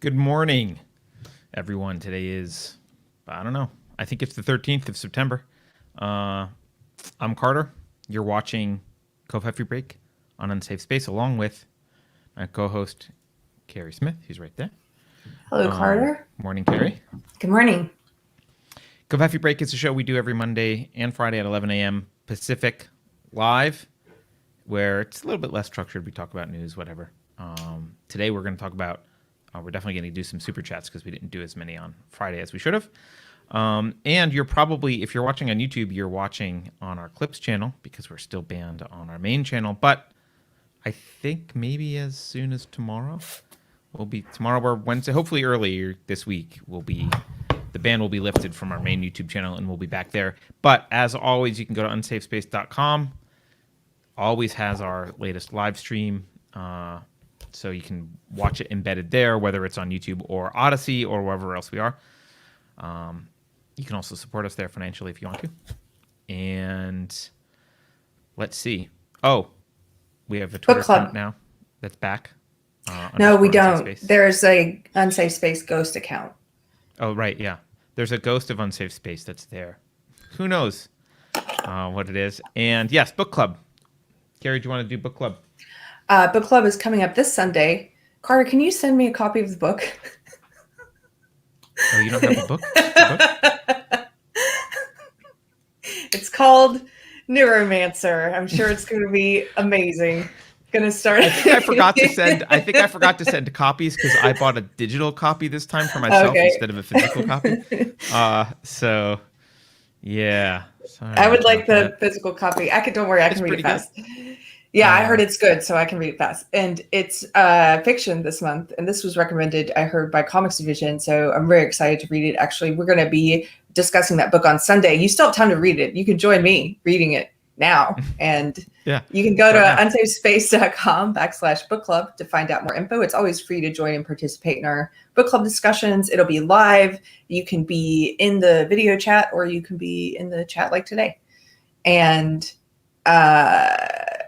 Good morning, everyone. Today is, I don't know, I think it's the 13th of September. I'm Carter. You're watching Coffee Break on Unsafe Space, along with my co-host, Keri Smith, who's right there. Hello, Carter. Morning, Keri. Good morning. Coffee Break is a show we do every Monday and Friday at 11 a.m. Pacific live, where it's a little bit less structured. We talk about news, whatever. Today we're going to talk about, we're definitely going to do some super chats because we didn't do as many on Friday as we should have. And you're probably, if you're watching on YouTube, you're watching on our Clips channel because we're still banned on our main channel. But I think maybe as soon as tomorrow, tomorrow or Wednesday, hopefully earlier this week, the ban will be lifted from our main YouTube channel and we'll be back there. But as always, you can go to unsafespace.com. Always has our latest live stream. So you can watch it embedded there, whether it's on YouTube or Odyssey or wherever else we are. You can also support us there financially if you want to. And let's see. Oh, we have a Twitter account now that's back. No, we don't. There's a Unsafe Space ghost account. Oh, right. Yeah. There's a ghost of Unsafe Space that's there. Who knows what it is. And yes, book club. Keri, do you want to do book club? Book club is coming up this Sunday. Carter, can you send me a copy of the book? Oh, you don't have a book? It's called Neuromancer. I'm sure it's going to be amazing. Going to start. I think I forgot to send copies because I bought a digital copy this time for myself instead of a physical copy. So, yeah. Sorry I would like the physical copy. Don't worry, I can read it fast. Yeah, I heard it's good, so I can read it fast. And it's fiction this month, and this was recommended, I heard, by Comics Division, so I'm very excited to read it. Actually, we're going to be discussing that book on Sunday. You still have time to read it. You can join me reading it now, and you can go to unsafespace.com/book club to find out more info. It's always free to join and participate in our book club discussions. It'll be live. You can be in the video chat, or you can be in the chat like today. And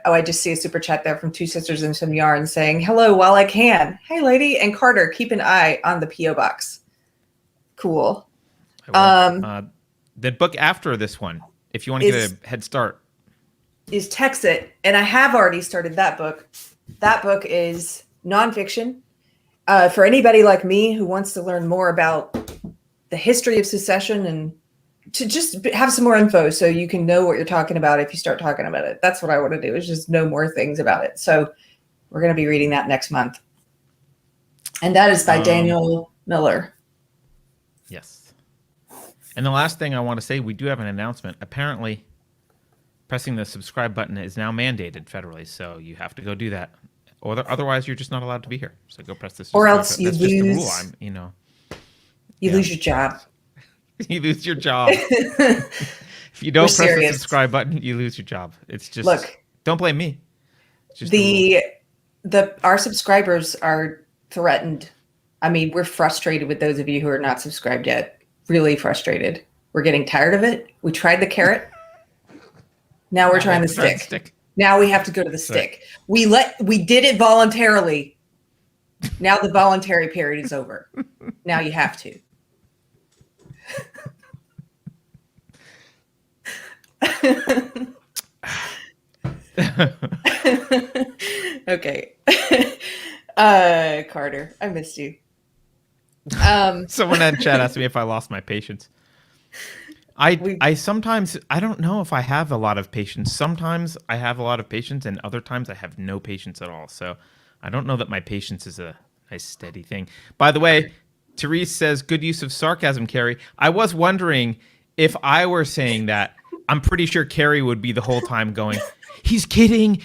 I just see a super chat there from Two Sisters and Some Yarn saying, hello while I can. Hey, lady. And Carter, keep an eye on the P.O. box. Cool. The book after this one, if you want to get a head start, is Text It. And I have already started that book. That book is nonfiction. For anybody like me who wants to learn more about the history of secession and to just have some more info so you can know what you're talking about if you start talking about it. That's what I want to do, is just know more things about it. So we're going to be reading that next month. And that is by Daniel Miller. Yes. And the last thing I want to say, we do have an announcement. Apparently, pressing the subscribe button is now mandated federally, so you have to go do that. Or otherwise, you're just not allowed to be here. So go press the subscribe button. Or else button. you That's lose. Just the rule. You lose your job. You lose your job. If you don't press the subscribe button, you lose your job. It's just, look, don't blame me. It's just our subscribers are threatened. I mean, we're frustrated with those of you who are not subscribed yet. Really frustrated. We're getting tired of it. We tried the carrot. Now we're trying the stick. Now we have to go to the stick. We did it voluntarily. Now the voluntary period is over. Now you have to. Okay. Carter, I missed you. Someone in chat asked me if I lost my patience. I sometimes, I don't know if I have a lot of patience. Sometimes I have a lot of patience and other times I have no patience at all. So I don't know that my patience is a nice steady thing. By the way, Therese says, good use of sarcasm, Keri. I was wondering if I were saying that, I'm pretty sure Keri would be the whole time going, he's kidding.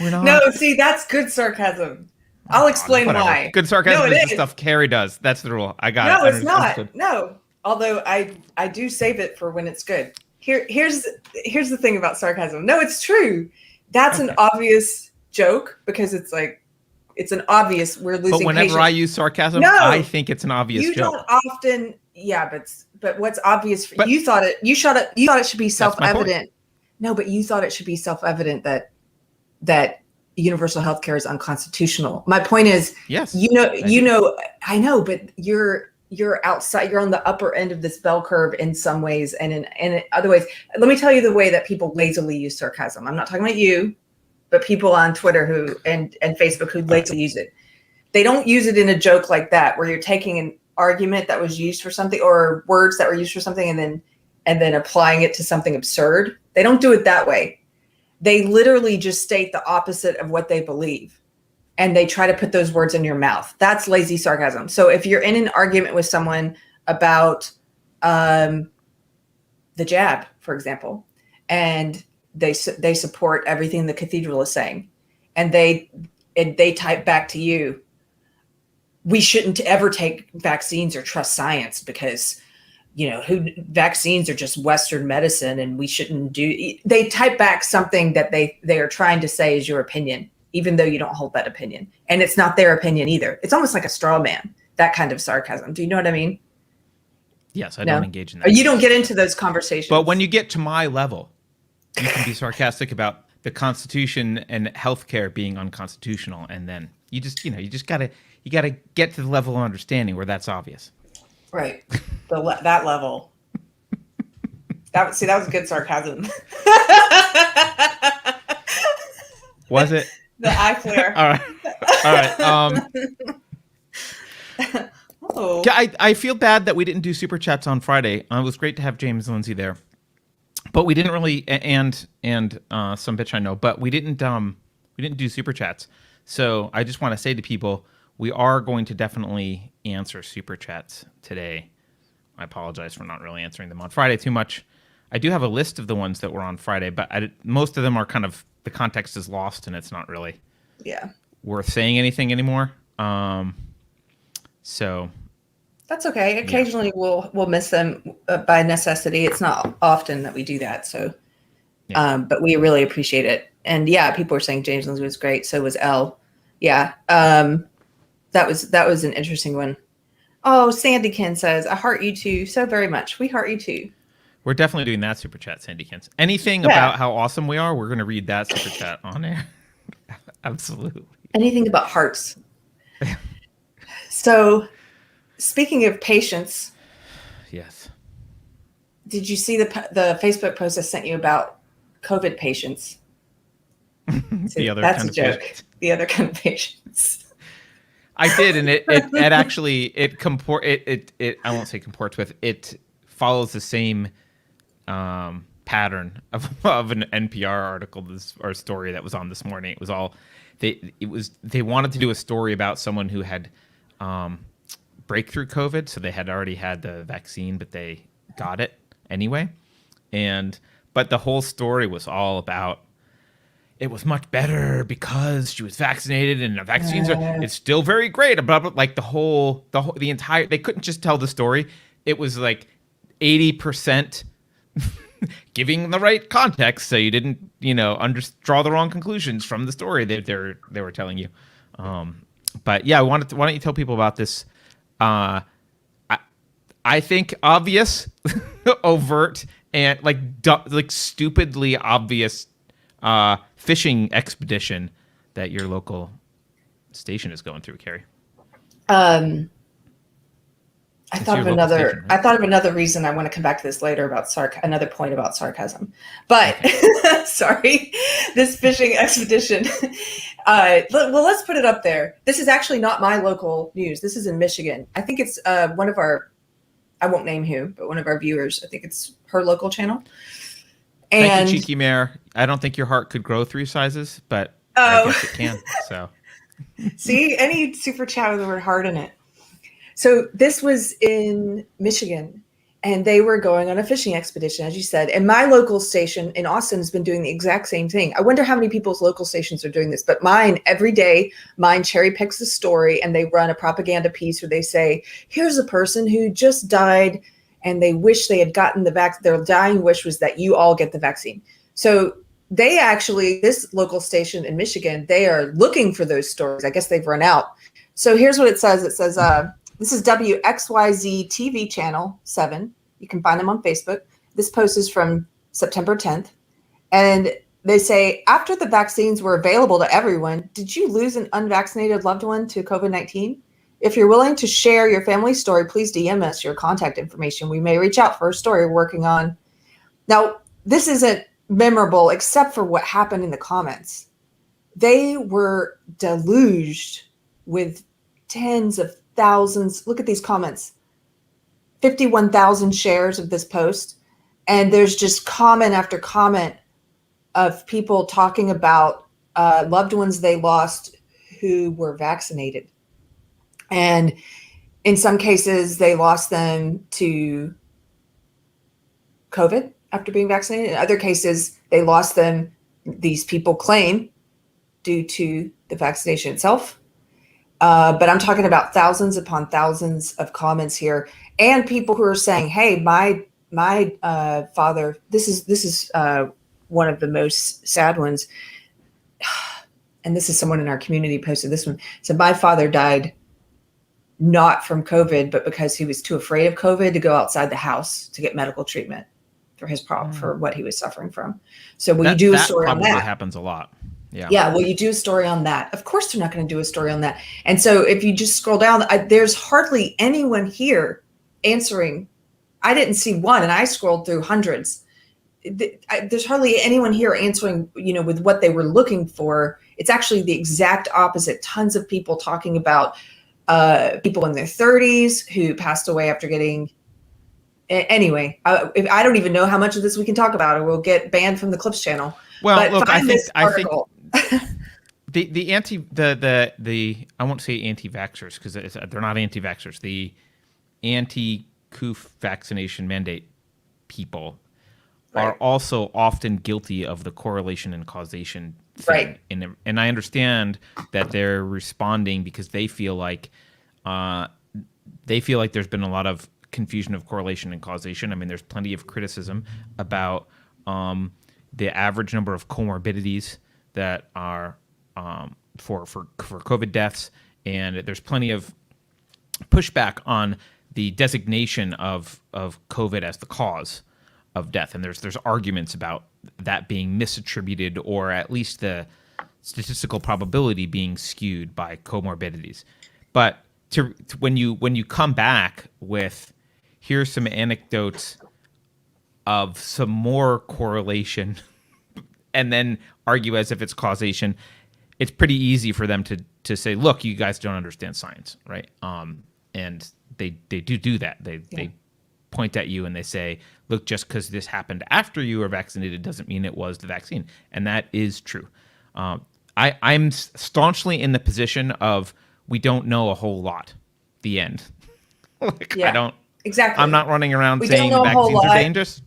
We're not. No, see, that's good sarcasm. I'll explain why. Good sarcasm is the stuff Keri does. That's the rule. I got it. No, it's not. No. Although I do save it for when it's good. Here's the thing about sarcasm. No, it's true. That's an obvious joke because it's like, it's an obvious, we're losing But whenever patience. I use sarcasm, I think it's an obvious joke. You don't often, but what's obvious, you thought it should be self-evident. No, but you thought it should be self-evident that universal health care is unconstitutional. My point is, Yes, I know, but you're outside, you're on the upper end of this bell curve in some ways, and in other ways. Let me tell you the way that people lazily use sarcasm. I'm not talking about you, but people on Twitter who and Facebook who lazily use it. They don't use it in a joke like that, where you're taking an argument that was used for something or words that were used for something and then applying it to something absurd. They don't do it that way. They literally just state the opposite of what they believe, and they try to put those words in your mouth. That's lazy sarcasm. So if you're in an argument with someone about the jab, for example, and they support everything the cathedral is saying, and they type back to you, we shouldn't ever take vaccines or trust science because vaccines are just Western medicine and we shouldn't do. They type back something that they are trying to say is your opinion, even though you don't hold that opinion, and it's not their opinion either. It's almost like a straw man, that kind of sarcasm. Do you know what I mean? Yes, I don't engage in that. Or you don't get into those conversations. But when you get to my level, you can be sarcastic about the Constitution and healthcare being unconstitutional, and then you gotta get to the level of understanding where that's obvious. Right. That level. That was good sarcasm. Was it? The eye flare. All right. Oh. Yeah, I feel bad that we didn't do super chats on Friday. It was great to have James Lindsay there, but we didn't really, and some bitch I know, but we didn't do super chats. So I just want to say to people, we are going to definitely answer super chats today. I apologize for not really answering them on Friday too much. I do have a list of the ones that were on Friday, but most of them are kind of, the context is lost and it's not really worth saying anything anymore. So that's okay. Occasionally we'll miss them by necessity. It's not often that we do that. So, but we really appreciate it. And people are saying James Lindsay was great. So was Elle. Yeah. That was an interesting one. Oh, Sandykin says, I heart you too so very much. We heart you too. We're definitely doing that super chat, Sandykins. Anything about how awesome we are, we're going to read that super chat on air. Absolutely. Anything about hearts. So, speaking of patience. Yes. Did you see the Facebook post I sent you about COVID patients? That's a joke. Patience. The other kind of patience. I did, and it actually I won't say comports with, it follows the same pattern of an NPR article or story that was on this morning. It was all they wanted to do a story about someone who had breakthrough COVID, so they had already had the vaccine, but they got it anyway. But the whole story was all about, it was much better because she was vaccinated and the vaccines it's still very great. But like the entire, they couldn't just tell the story. It was like 80% giving the right context, so you didn't, draw the wrong conclusions from the story they were telling you. But yeah, why don't you tell people about this? I think obvious, overt, and like stupidly obvious fishing expedition that your local station is going through, Keri. I thought of another reason. I want to come back to this later about another point about sarcasm. But okay. Sorry, this fishing expedition. Well, let's put it up there. This is actually not my local news. This is in Michigan. I think it's one of our, I won't name who, but one of our viewers. I think it's her local channel. And thank you, Cheeky Mare. I don't think your heart could grow 3 sizes, but I guess it can. So, see, any super chat with the word heart in it. So this was in Michigan, and they were going on a fishing expedition, as you said. And my local station in Austin has been doing the exact same thing. I wonder how many people's local stations are doing this. But every day, mine cherry picks a story, and they run a propaganda piece where they say, here's a person who just died, and they wish they had gotten the vaccine. Their dying wish was that you all get the vaccine. So they actually, this local station in Michigan, they are looking for those stories. I guess they've run out. So here's what it says. It says, this is WXYZ TV channel 7. You can find them on Facebook. This post is from September 10th. And They say, after the vaccines were available to everyone, did you lose an unvaccinated loved one to COVID-19? If you're willing to share your family story, please DM us your contact information. We may reach out for a story we're working on. Now, this isn't memorable except for what happened in the comments. They were deluged with tens of thousands. Look at these comments. 51,000 shares of this post. And there's just comment after comment of people talking about loved ones they lost who were vaccinated. And in some cases, they lost them to COVID after being vaccinated. In other cases, they lost them, these people claim, due to the vaccination itself. But I'm talking about thousands upon thousands of comments here, and people who are saying, "Hey, my father." This is one of the most sad ones, and this is someone in our community posted this one. So my father died not from COVID, but because he was too afraid of COVID to go outside the house to get medical treatment for his problem for what he was suffering from. So will you do a story on that? Probably happens a lot. Yeah. Yeah. Will you do a story on that? Of course, they're not going to do a story on that. And so if you just scroll down, there's hardly anyone here answering. I didn't see one, and I scrolled through hundreds. There's hardly anyone here answering, with what they were looking for. It's actually the exact opposite. Tons of people talking about people in their 30s who passed away after getting. Anyway, I don't even know how much of this we can talk about, or we'll get banned from the Clips channel. Well, but look, I think the I won't say anti-vaxxers because they're not anti-vaxxers. The anti-coof vaccination mandate people are also often guilty of the correlation and causation thing. Right. And I understand that they're responding because they feel like there's been a lot of confusion of correlation and causation. I mean, there's plenty of criticism about the average number of comorbidities that are for COVID deaths, and there's plenty of pushback on the designation of COVID as the cause of death, and there's arguments about that being misattributed, or at least the statistical probability being skewed by comorbidities. But when you come back with, here's some anecdotes of some more correlation, and then argue as if it's causation, it's pretty easy for them to say, look, you guys don't understand science, right? And they do that. They point at you and they say, look, just because this happened after you were vaccinated doesn't mean it was the vaccine. And that is true. I'm staunchly in the position of, we don't know a whole lot. The end. I don't. Exactly. I'm not running around saying the vaccines are dangerous.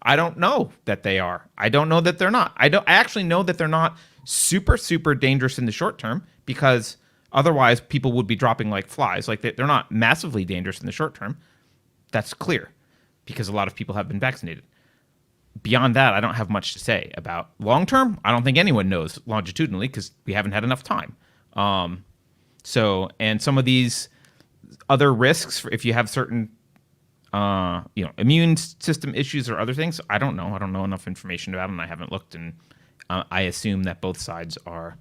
I don't know that they are. I don't know that they're not. I actually know that they're not super, super dangerous in the short term, because otherwise people would be dropping like flies. Like, they're not massively dangerous in the short term. That's clear, because a lot of people have been vaccinated. Beyond that, I don't have much to say about long term. I don't think anyone knows longitudinally, because we haven't had enough time. And some of these other risks, if you have certain immune system issues or other things, I don't know. I don't know enough information about them. I haven't looked, and I assume that both sides are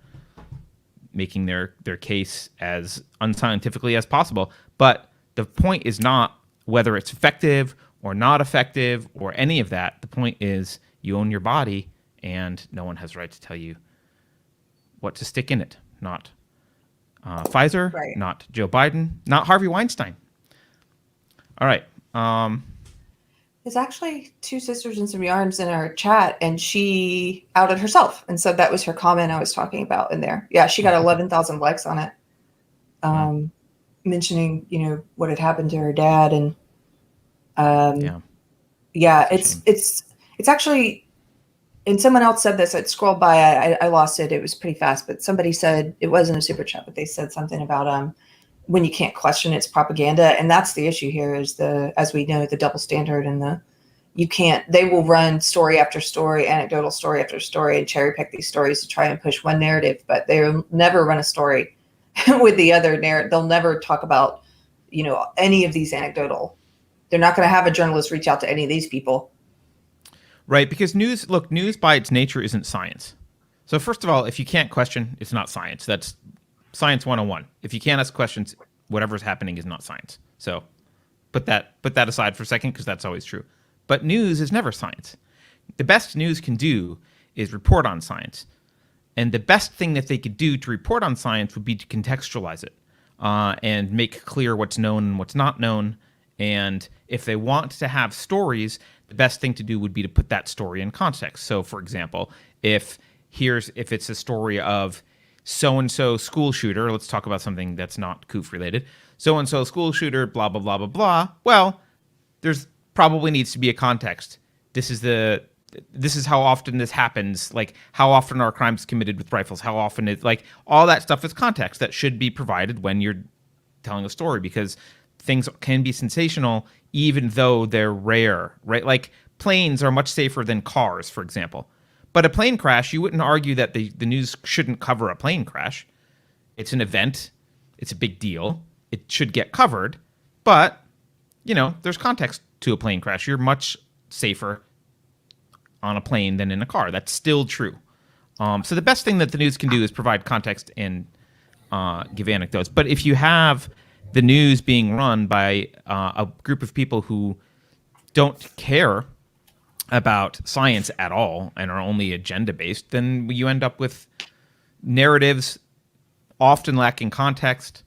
making their case as unscientifically as possible. But the point is not whether it's effective or not effective or any of that. The point is, you own your body, and no one has a right to tell you what to stick in it. Not Pfizer, not Joe Biden, not Harvey Weinstein. All right. There's actually two sisters and some yarns in our chat, and she outed herself and said that was her comment I was talking about in there. Yeah, she got 11,000 likes on it, mentioning what had happened to her dad, and it's actually. And someone else said this. I scrolled by. I lost it. It was pretty fast, but somebody said, it wasn't a super chat, but they said something about when you can't question it's propaganda, and that's the issue here. Is as we know, the double standard, and they will run story after story, anecdotal story after story, and cherry pick these stories to try and push one narrative, but they'll never run a story with the other narrative. They'll never talk about any of these anecdotal. They're not going to have a journalist reach out to any of these people. Right, because news by its nature isn't science. So first of all, if you can't question, it's not science. That's science 101. If you can't ask questions, whatever's happening is not science. So put that aside for a second, because that's always true. But news is never science. The best news can do is report on science. And the best thing that they could do to report on science would be to contextualize it and make clear what's known and what's not known. And if they want to have stories, the best thing to do would be to put that story in context. So, for example, if it's a story of so-and-so school shooter, let's talk about something that's not COOF related. So-and-so school shooter, blah, blah, blah, blah, blah. Well, there's probably needs to be a context. This is how often this happens. Like, how often are crimes committed with rifles? How often all that stuff is context that should be provided when you're telling a story, because things can be sensational even though they're rare, right? Like, planes are much safer than cars, for example. But a plane crash, you wouldn't argue that the news shouldn't cover a plane crash. It's an event. It's a big deal. It should get covered. But, there's context to a plane crash. You're much safer on a plane than in a car. That's still true. So the best thing that the news can do is provide context and give anecdotes. But if you have the news being run by a group of people who don't care about science at all and are only agenda-based, then you end up with narratives often lacking context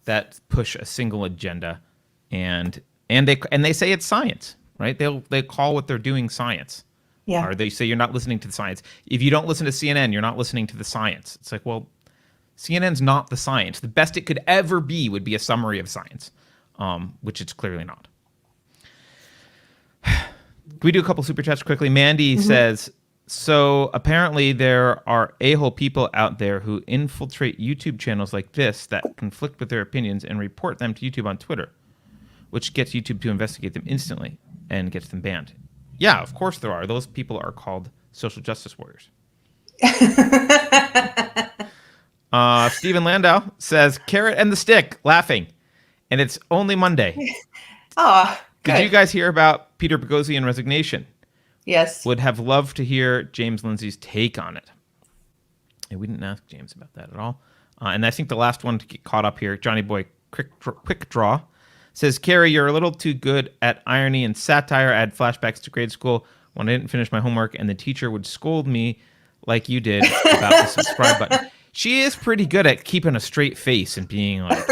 that push a single agenda, and they say it's science, right? They call what they're doing science. Yeah. Or they say you're not listening to the science. If you don't listen to CNN, you're not listening to the science. It's like, well, CNN's not the science. The best it could ever be would be a summary of science, which it's clearly not. Can we do a couple super chats quickly? Mandy says, so apparently there are a-hole people out there who infiltrate YouTube channels like this that conflict with their opinions and report them to YouTube on Twitter, which gets YouTube to investigate them instantly and gets them banned. Yeah, of course there are. Those people are called social justice warriors. Stephen Landau says, carrot and the stick, laughing. And it's only Monday. Did you guys hear about Peter Boghossian resignation? Yes. Would have loved to hear James Lindsay's take on it. And we didn't ask James about that at all. And I think the last one to get caught up here, Johnny Boy Quick Draw, says, Keri, you're a little too good at irony and satire. I had flashbacks to grade school when I didn't finish my homework and the teacher would scold me like you did about the subscribe button. She is pretty good at keeping a straight face and being like...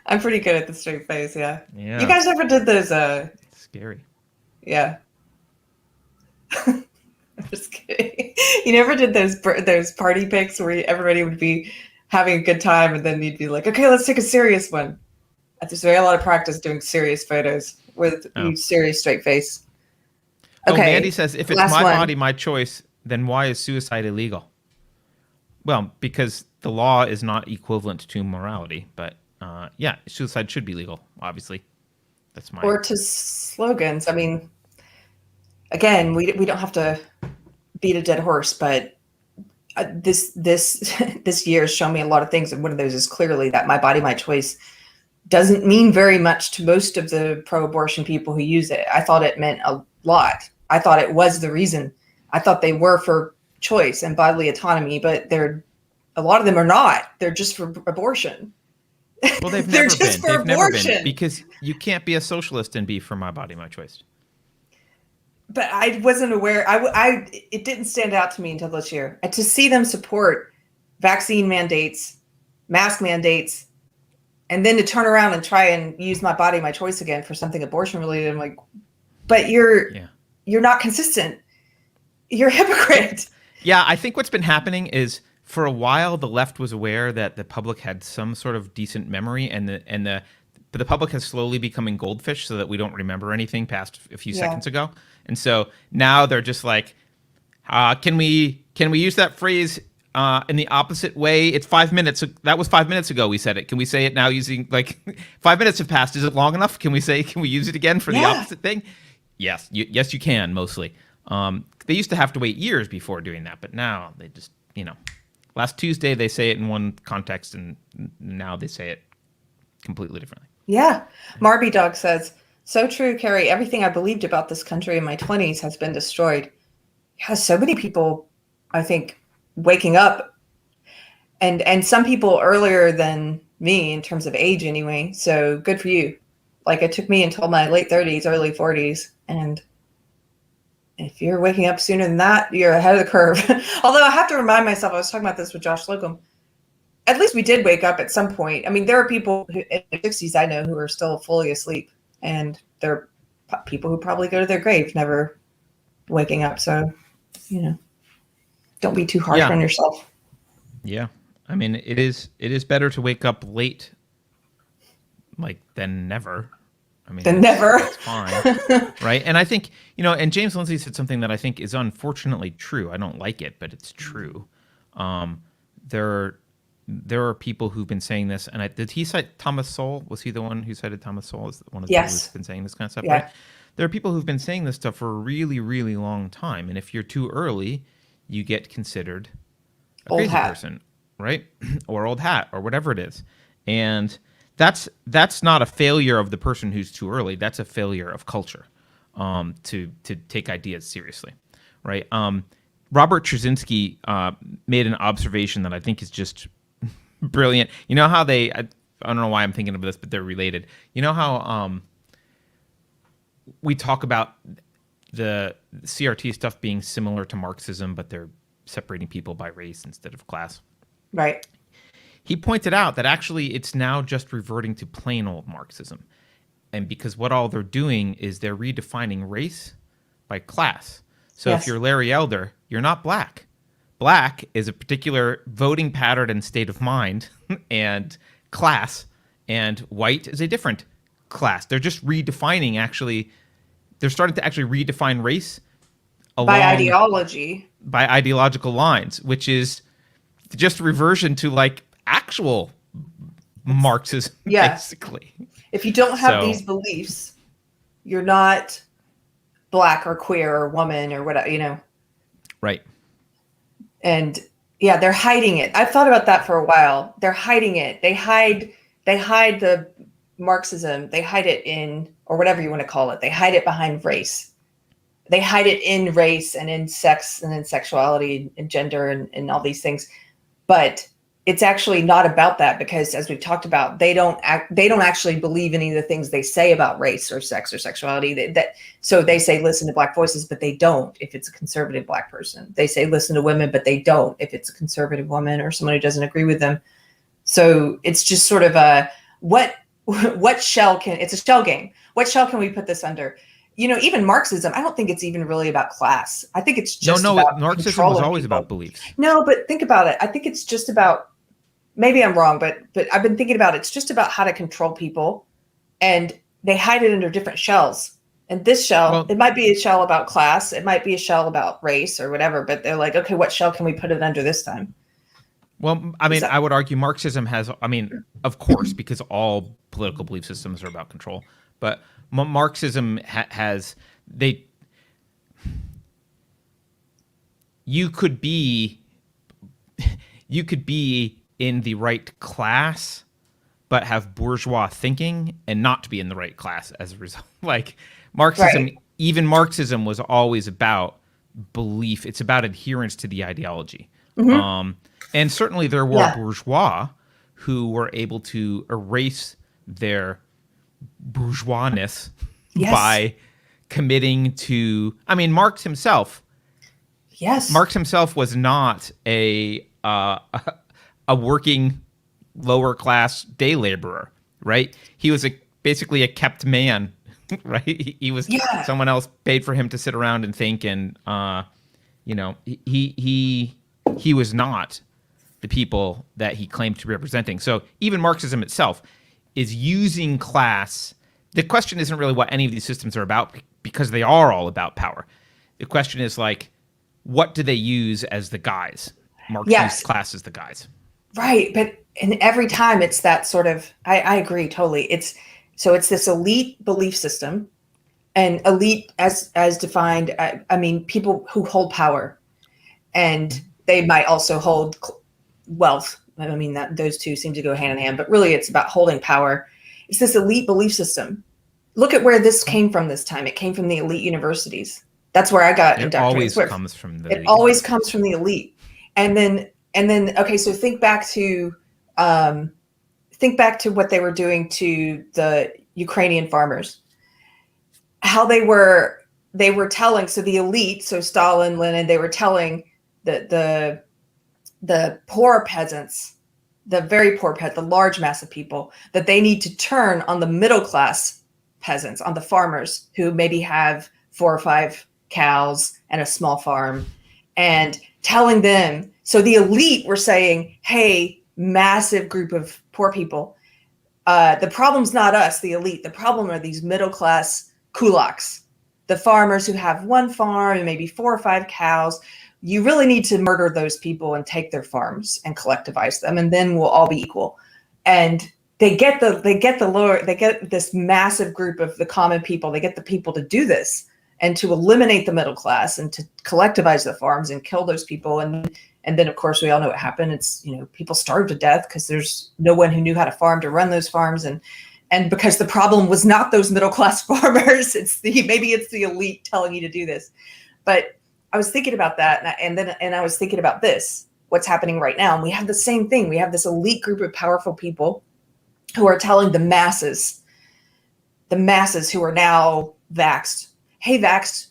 I'm pretty good at the straight face, yeah. Yeah. You guys ever did those... It's scary. Yeah. I'm just kidding. You never did those party pics where everybody would be having a good time and then you'd be like, okay, let's take a serious one. There's a lot of practice doing serious photos with serious straight face. Okay. Mandy says, if it's my body, my choice, then why is suicide illegal? Well, because the law is not equivalent to morality, but yeah, suicide should be legal, obviously. That's my... Or to slogans. I mean, again, we don't have to beat a dead horse, but this year has shown me a lot of things, and one of those is clearly that my body, my choice doesn't mean very much to most of the pro-abortion people who use it. I thought it meant a lot. I thought it was the reason. I thought they were for choice and bodily autonomy, but a lot of them are not. They're just for abortion. Well, they've never been. They've never been, because you can't be a socialist and be for my body, my choice. But I wasn't aware. It didn't stand out to me until this year. And to see them support vaccine mandates, mask mandates, and then to turn around and try and use my body, my choice again for something abortion related, I'm like, but you're not consistent. You're a hypocrite. Yeah, I think what's been happening is, for a while, the left was aware that the public had some sort of decent memory, but the public has slowly becoming goldfish, so that we don't remember anything past a few seconds ago. And so now they're just like, can we use that phrase in the opposite way? It's 5 minutes. That was 5 minutes ago we said it. Can we say it now using, like, 5 minutes have passed? Is it long enough? Can we use it again for the opposite thing? Yes. Yes, you can, mostly. They used to have to wait years before doing that, but now they just, last Tuesday they say it in one context, and now they say it completely differently. Yeah. Marby Dog says, So true, Keri. Everything I believed about this country in my 20s has been destroyed. Has so many people, I think, waking up, and some people earlier than me in terms of age anyway. So good for you. Like, it took me until my late 30s, early 40s, and if you're waking up sooner than that, you're ahead of the curve. Although I have to remind myself, I was talking about this with Josh Slocum, at least we did wake up at some point. I mean, there are people who, in their 60s I know, who are still fully asleep, and there are people who probably go to their grave never waking up. So, don't be too harsh on yourself. Yeah. I mean, it is better to wake up late, like, than never. I mean, that's fine. Right. And I think, and James Lindsay said something that I think is unfortunately true. I don't like it, but it's true. There are people who've been saying this, and did he cite Thomas Sowell? Was he the one who cited Thomas Sowell as one of the people who's been saying this kind of stuff? Yeah. Right? There are people who've been saying this stuff for a really, really long time, and if you're too early, you get considered a old crazy hat person, right? Or old hat, or whatever it is. And that's not a failure of the person who's too early. That's a failure of culture, to take ideas seriously, right? Robert Trzynski made an observation that I think is just brilliant. You know how I don't know why I'm thinking of this, but they're related. You know how we talk about the CRT stuff being similar to Marxism, but they're separating people by race instead of class? Right. He pointed out that actually it's now just reverting to plain old Marxism. And because what all they're doing is they're redefining race by class. So if you're Larry Elder, you're not black. Black is a particular voting pattern and state of mind and class, and white is a different class. They're just redefining, actually. They're starting to actually redefine race by ideology. By ideological lines, which is just a reversion to like actual Marxism, basically. If you don't have these beliefs, you're not black or queer or woman or whatever, Right. And they're hiding it. I've thought about that for a while. They're hiding it. They hide the Marxism. They hide it in, or whatever you want to call it. They hide it behind race. They hide it in race and in sex and in sexuality and gender and all these things. But it's actually not about that, because as we've talked about, they don't actually believe any of the things they say about race or sex or sexuality. So they say, listen to black voices, but they don't if it's a conservative black person. They say, listen to women, but they don't if it's a conservative woman or someone who doesn't agree with them. So it's just sort of it's a shell game. What shell can we put this under? Even Marxism, I don't think it's even really about class. I think it's just about Marxism was always about beliefs. No, but think about it. I think it's just about, maybe I'm wrong, but I've been thinking about it. It's just about how to control people, and they hide it under different shells. And this shell, it might be a shell about class, it might be a shell about race or whatever, but they're like, okay, what shell can we put it under this time? Well, I mean, I would argue Marxism has, of course, because all political belief systems are about control, but Marxism you could be in the right class, but have bourgeois thinking and not be in the right class as a result. Like Marxism, even Marxism was always about belief. It's about adherence to the ideology. Mm-hmm. And certainly there were bourgeois who were able to erase their bourgeoisness by committing to, Marx himself. Yes. Marx himself was not a working lower class day laborer, right? He was basically a kept man, right? He was someone else paid for him to sit around and think, and he was not the people that he claimed to be representing. So even Marxism itself is using class. The question isn't really what any of these systems are about, because they are all about power. The question is like, what do they use as the guise? Marx used class as the guise. Right. And every time it's that sort of, I agree totally. It's this elite belief system, and elite as defined, people who hold power, and they might also hold wealth. Those two seem to go hand in hand, but really it's about holding power. It's this elite belief system. look at where this came from this time. It came from the elite universities. That's where I got It indoctrinated. always comes from the it always comes from the elite. And then okay, so think back to what they were doing to the Ukrainian farmers. How they were telling, so the elite, so Stalin, Lenin, they were telling the poor peasants, the very poor the large mass of people, that they need to turn on the middle class peasants, on the farmers who maybe have 4 or 5 cows and a small farm, and telling them. So the elite were saying, hey, massive group of poor people, the problem's not us, the elite. The problem are these middle class kulaks, the farmers who have 1 farm and maybe 4 or 5 cows. You really need to murder those people and take their farms and collectivize them, and then we'll all be equal. And they get this massive group of the common people. They get the people to do this and to eliminate the middle class and to collectivize the farms and kill those people. And then, of course, we all know what happened. It's, people starved to death because there's no one who knew how to farm to run those farms. And because the problem was not those middle class farmers, maybe it's the elite telling you to do this. But I was thinking about that, and I was thinking about what's happening right now. And we have the same thing. We have this elite group of powerful people who are telling the masses who are now vaxxed, hey, vaxxed,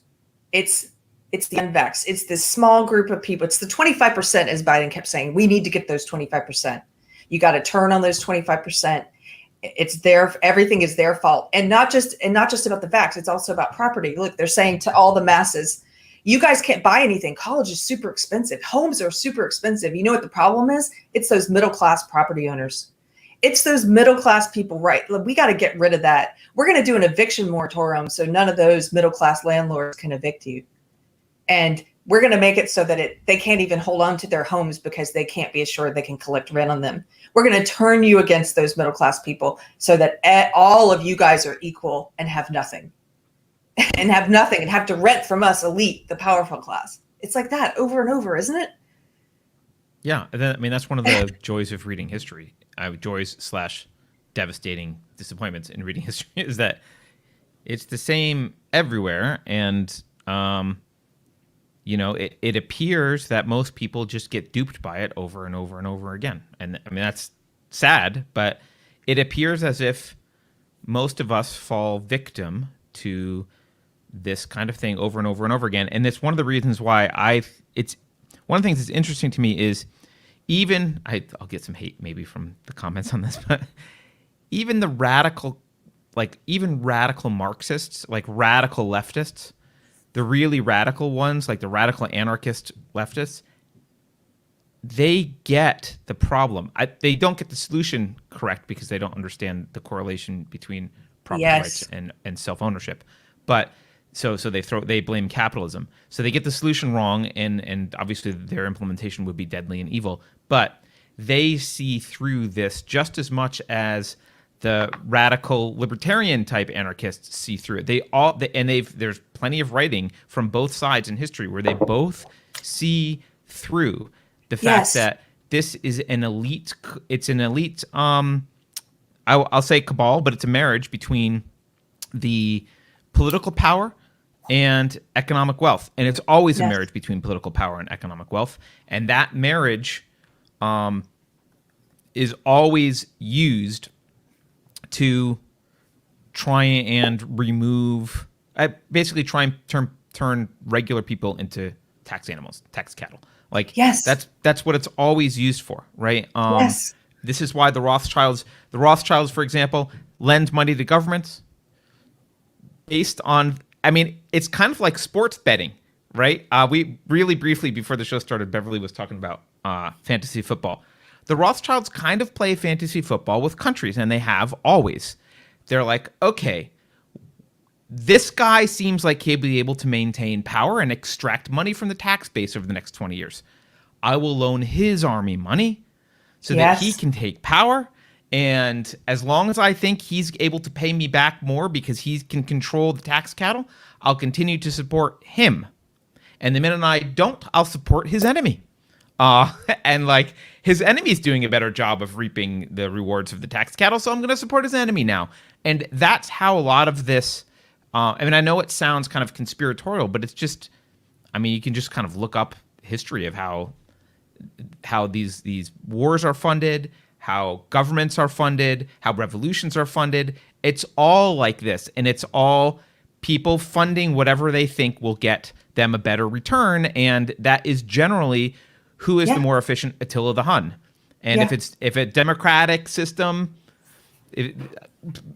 it's the unvaxxed. It's this small group of people. It's the 25%, as Biden kept saying. We need to get those 25%. You got to turn on those 25%. It's everything is their fault. And not just about the vax. It's also about property. Look, they're saying to all the masses, you guys can't buy anything. College is super expensive. Homes are super expensive. You know what the problem is? It's those middle-class property owners. It's those middle-class people, right? Look, we got to get rid of that. We're going to do an eviction moratorium so none of those middle-class landlords can evict you. And we're going to make it so that they can't even hold on to their homes because they can't be assured they can collect rent on them. We're going to turn you against those middle-class people so that all of you guys are equal and have nothing. And have to rent from us, elite, the powerful class. It's like that over and over, isn't it? Yeah, that's one of the joys of reading history. Joys/devastating disappointments in reading history is that it's the same everywhere, and it appears that most people just get duped by it over and over and over again. And that's sad, but it appears as if most of us fall victim to this kind of thing over and over and over again. And it's one of the reasons why one of the things that's interesting to me is I'll get some hate maybe from the comments on this, but even the radical Marxists, like radical leftists, the really radical ones, like the radical anarchist leftists, they get the problem. They don't get the solution correct because they don't understand the correlation between property rights and self-ownership. But so they blame capitalism. So they get the solution wrong, and obviously their implementation would be deadly and evil. But they see through this just as much as the radical libertarian type anarchists see through it. There's plenty of writing from both sides in history where they both see through the fact that this is an elite. It's an elite. I'll say cabal, but it's a marriage between the political power and economic wealth, and it's always a marriage between political power and economic wealth, and that marriage is always used to try and remove, basically try and turn regular people into tax animals, tax cattle. That's what it's always used for, right? This is why the Rothschilds, for example, lend money to governments based on, it's kind of like sports betting, right? We really briefly, before the show started, Beverly was talking about fantasy football. The Rothschilds kind of play fantasy football with countries, and they have always. They're like, okay, this guy seems like he'll be able to maintain power and extract money from the tax base over the next 20 years. I will loan his army money so that he can take power. And as long as I think he's able to pay me back more because he can control the tax cattle, I'll continue to support him. And the minute I don't, I'll support his enemy. And his enemy's doing a better job of reaping the rewards of the tax cattle, so I'm going to support his enemy now. And that's how a lot of this, I mean, I know it sounds kind of conspiratorial, but it's just, I mean, you can just kind of look up history of how these wars are funded, how governments are funded, how revolutions are funded. It's all like this, and it's all people funding whatever they think will get them a better return, and that is generally who is the more efficient Attila the Hun. And if a democratic system,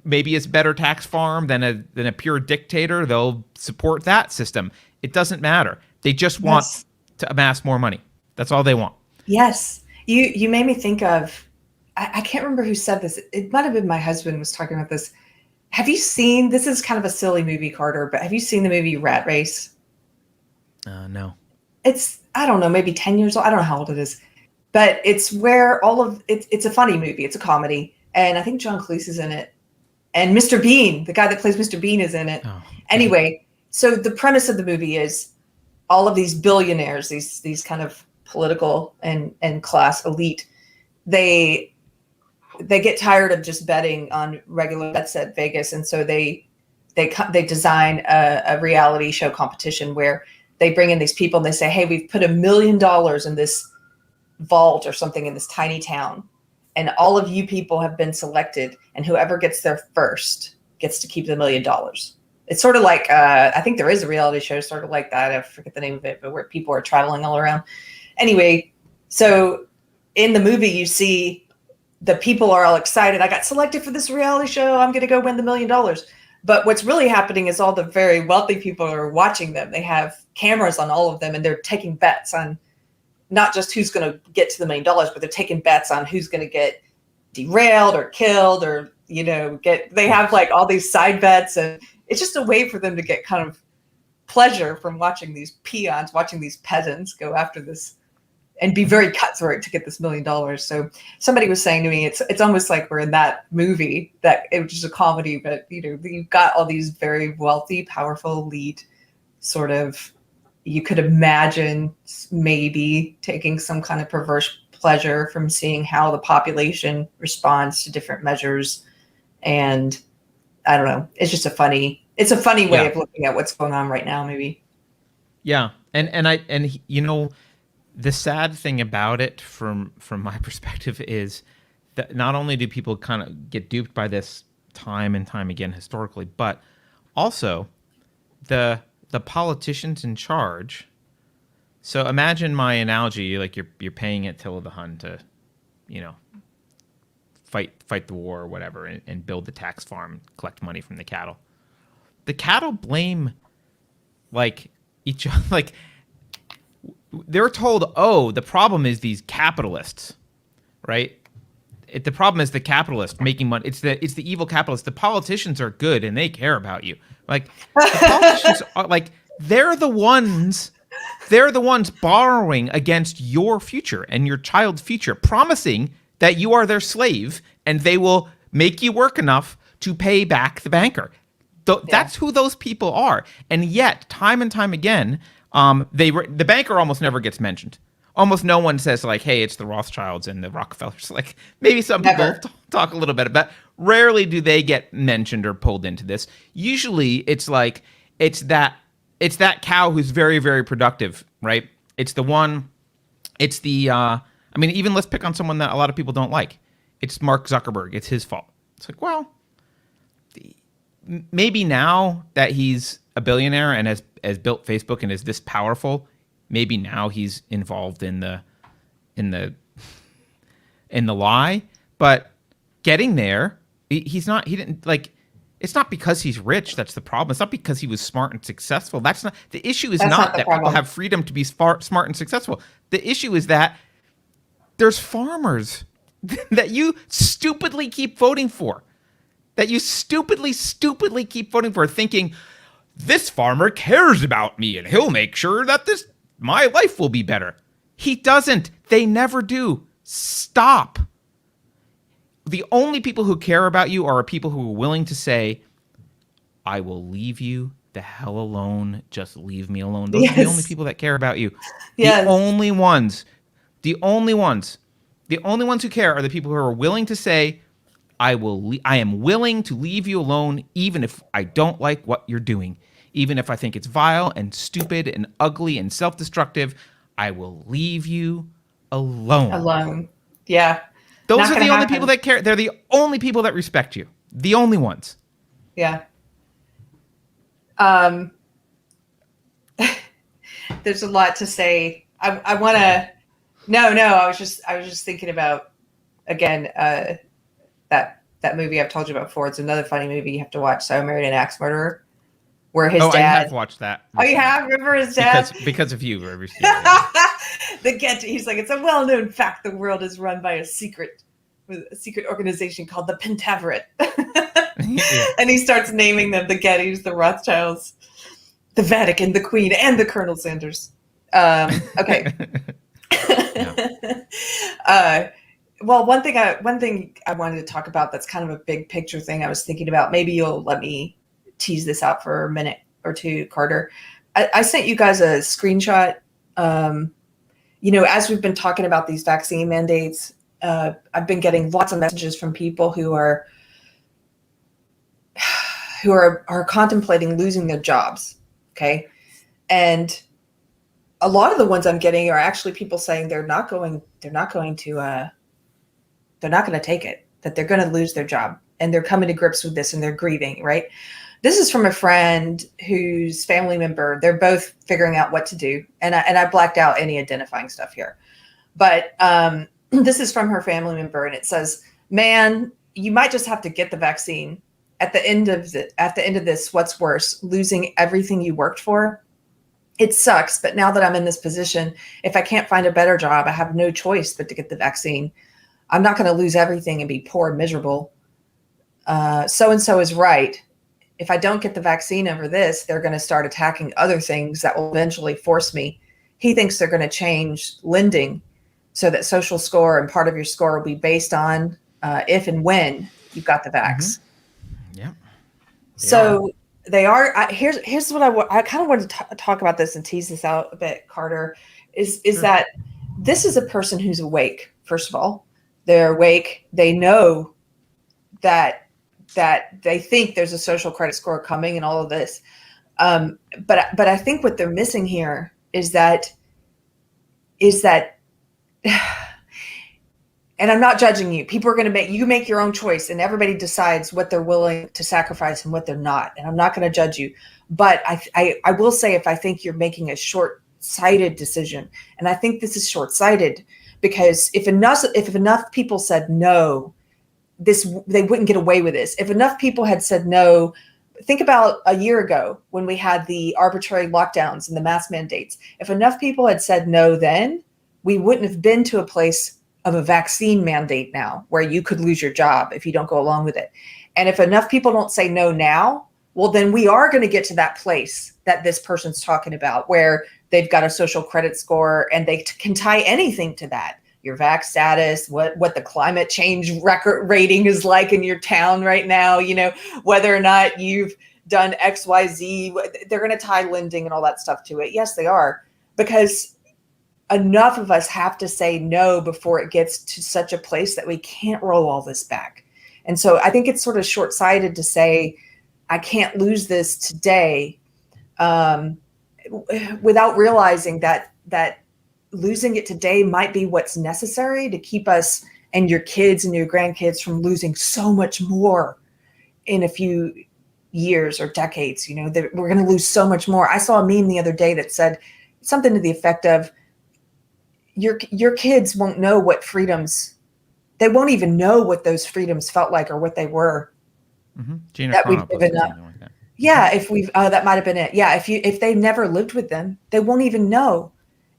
maybe it's better tax farm than a pure dictator, they'll support that system. It doesn't matter. They just want to amass more money. That's all they want. Yes. You made me think of, I can't remember who said this. It might have been my husband was talking about this. Have you seen, this is kind of a silly movie, Carter, but have you seen the movie Rat Race? No. It's, I don't know, maybe 10 years old. I don't know how old it is. But it's where it's a funny movie. It's a comedy. And I think John Cleese is in it. And Mr. Bean, the guy that plays Mr. Bean, is in it. Oh, okay. Anyway, so the premise of the movie is all of these billionaires, these kind of political and class elite, they get tired of just betting on regular bets at Vegas, and so they design a reality show competition where they bring in these people and they say, hey, we've put $1 million in this vault or something in this tiny town, and all of you people have been selected, and whoever gets there first gets to keep the $1 million. It's sort of like, I think there is a reality show sort of like that. I forget the name of it, but where people are traveling all around. Anyway, so in the movie, you see the people are all excited. I got selected for this reality show. I'm going to go win the $1 million. But what's really happening is all the very wealthy people are watching them. They have cameras on all of them, and they're taking bets on not just who's going to get to the $1 million, but they're taking bets on who's going to get derailed or killed, or, you know, they have like all these side bets, and it's just a way for them to get kind of pleasure from watching these peons, watching these peasants go after this and be very cutthroat to get this $1 million. So somebody was saying to me, it's almost like we're in that movie, that it was just a comedy, but you know, you've got all these very wealthy, powerful, elite sort of, you could imagine maybe taking some kind of perverse pleasure from seeing how the population responds to different measures. And I don't know, it's just a funny way of looking at what's going on right now, maybe. Yeah. And you know, the sad thing about it from my perspective is that not only do people kind of get duped by this time and time again historically, but also the politicians in charge. So imagine my analogy, like you're paying Attila the Hun to, you know, fight the war or whatever, and build the tax farm, collect money from the cattle. The cattle blame like each other, like they're told, oh, the problem is these capitalists, right? The problem is the capitalist making money. It's the evil capitalists. The politicians are good and they care about you. Like the politicians are like, they're the ones borrowing against your future and your child's future, promising that you are their slave and they will make you work enough to pay back the banker. That's who those people are. And yet, time and time again, the banker almost never gets mentioned. Almost no one says like, hey, it's the Rothschilds and the Rockefellers. Like maybe some people talk a little bit about, rarely do they get mentioned or pulled into this. Usually it's like, it's that cow who's very, very productive, right? It's the one, I mean, even let's pick on someone that a lot of people don't like. It's Mark Zuckerberg. It's his fault. It's like, well, maybe now that he's a billionaire and has built Facebook and is this powerful, maybe now he's involved in the lie. But getting there, he didn't like. It's not because he's rich that's the problem. It's not because he was smart and successful. That's not the issue. Is not that people have freedom to be smart and successful. The issue is that there's farmers that you stupidly keep voting for. That you stupidly keep voting for, thinking this farmer cares about me and he'll make sure that my life will be better. He doesn't. They never do. Stop. The only people who care about you are people who are willing to say, I will leave you the hell alone. Just leave me alone. Those are the only people that care about you. The only ones. The only ones who care are the people who are willing to say, I am willing to leave you alone even if I don't like what you're doing. Even if I think it's vile and stupid and ugly and self-destructive, I will leave you alone. Alone. Yeah. Those Not are gonna the only happen. people that care. They're the only people that respect you. The only ones. Yeah. There's a lot to say. I want to. No. I was just thinking about again that movie I've told you about before. It's another funny movie you have to watch. So I Married an Axe Murderer, where his dad. I have watched that. Oh, you have? Remember his dad? Because of you. He's like, it's a well-known fact the world is run by a secret organization called the Pentaveret. Yeah. And he starts naming them: the Gettys, the Rothschilds, the Vatican, the Queen, and the Colonel Sanders. Okay. Well, one thing I wanted to talk about that's kind of a big picture thing I was thinking about. Maybe you'll let me tease this out for a minute or two, Carter. I sent you guys a screenshot. As we've been talking about these vaccine mandates, I've been getting lots of messages from people who are contemplating losing their jobs. Okay. And a lot of the ones I'm getting are actually people saying they're not going to take it, that they're going to lose their job, and they're coming to grips with this and they're grieving, right? This is from a friend whose family member, they're both figuring out what to do. And I blacked out any identifying stuff here, but this is from her family member. And it says, man, you might just have to get the vaccine. At the end of this, what's worse, losing everything you worked for? It sucks, but now that I'm in this position, if I can't find a better job, I have no choice but to get the vaccine. I'm not going to lose everything and be poor and miserable. So-and-so is right. If I don't get the vaccine over this, they're going to start attacking other things that will eventually force me. He thinks they're going to change lending so that social score and part of your score will be based on if and when you've got the vax. Mm-hmm. Yeah. So they are. Here's what I kind of wanted to talk about this and tease this out a bit, Carter. Is Sure. That this is a person who's awake. First of all, they're awake. They know that they think there's a social credit score coming and all of this. But I think what they're missing here is that. And I'm not judging you. People are going to make your own choice, and everybody decides what they're willing to sacrifice and what they're not. And I'm not going to judge you. But I will say, if I think you're making a short-sighted decision, and I think this is short-sighted, because if enough people said no, they wouldn't get away with this. If enough people had said no, think about a year ago when we had the arbitrary lockdowns and the mask mandates. If enough people had said no then, we wouldn't have been to a place of a vaccine mandate now where you could lose your job if you don't go along with it. And if enough people don't say no now, well, then we are going to get to that place that this person's talking about, where they've got a social credit score and they can tie anything to that. Your vax status, what the climate change record rating is like in your town right now, whether or not you've done XYZ, they're going to tie lending and all that stuff to it. Yes, they are, because enough of us have to say no before it gets to such a place that we can't roll all this back. And so I think it's sort of short-sighted to say, I can't lose this today, without realizing that losing it today might be what's necessary to keep us and your kids and your grandkids from losing so much more in a few years or decades. That we're going to lose so much more. I saw a meme the other day that said something to the effect of, your kids won't know what freedoms, they won't even know what those freedoms felt like or what they were. Gina that Carano we've given up. like that. Yeah, if we've that might have been it. Yeah, if they've never lived with them, they won't even know.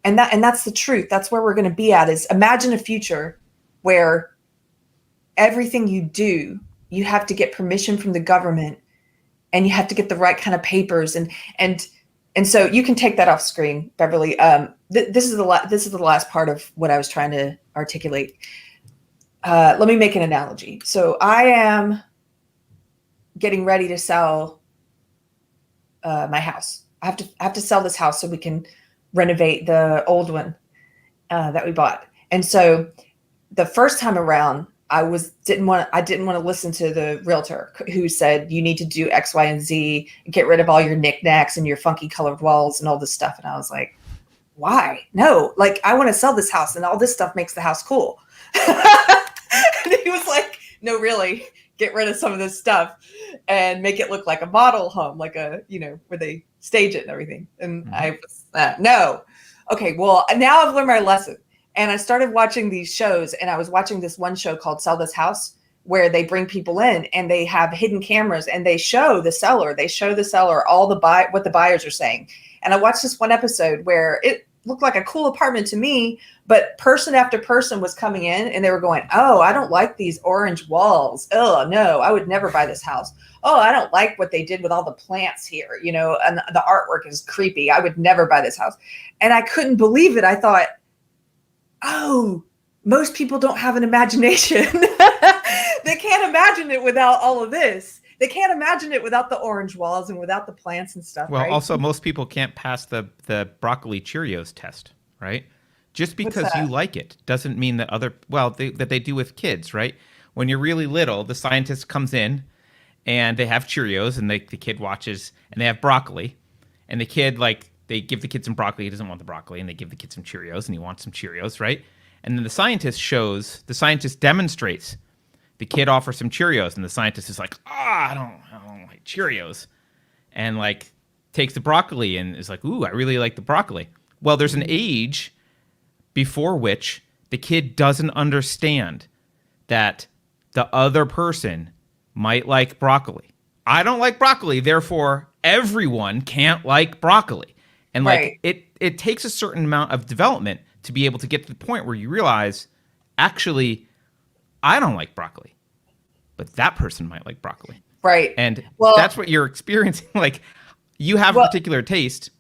And that's the truth. That's where we're going to be at. Is imagine a future where everything you do, you have to get permission from the government, and you have to get the right kind of papers, and so you can take that off screen, Beverly. This is the last part of what I was trying to articulate. Let me make an analogy. So I am getting ready to sell my house. I have to sell this house so we can renovate the old one that we bought. And so the first time around, I didn't want to listen to the realtor who said you need to do X, Y, and Z, get rid of all your knickknacks and your funky colored walls and all this stuff. And I was like, why? No, like I want to sell this house and all this stuff makes the house cool. And he was like, no, really, get rid of some of this stuff and make it look like a model home, like a, where they stage it and everything. And I was, no. Okay, well, now I've learned my lesson. And I started watching these shows, and I was watching this one show called Sell This House, where they bring people in and they have hidden cameras and they show the seller all what the buyers are saying. And I watched this one episode where it looked like a cool apartment to me, but person after person was coming in and they were going, oh, I don't like these orange walls. Oh, no, I would never buy this house. Oh, I don't like what they did with all the plants here, and the artwork is creepy. I would never buy this house. And I couldn't believe it. I thought, oh, most people don't have an imagination. They can't imagine it without all of this. They can't imagine it without the orange walls and without the plants and stuff. Well, right? Also, most people can't pass the broccoli Cheerios test, right? Just because you like it doesn't mean that that they do with kids, right? When you're really little, the scientist comes in and they have Cheerios and the kid watches and they have broccoli and the kid they give the kid some broccoli. He doesn't want the broccoli, and they give the kid some Cheerios, and he wants some Cheerios, right? And then the scientist demonstrates. The kid offers some Cheerios, and the scientist is like, I don't like Cheerios, and takes the broccoli and is like, ooh, I really like the broccoli. Well, there's an age before which the kid doesn't understand that the other person might like broccoli. I don't like broccoli, therefore everyone can't like broccoli. And it takes a certain amount of development to be able to get to the point where you realize, actually, I don't like broccoli, but that person might like broccoli. Right. And that's what you're experiencing. You have a particular taste.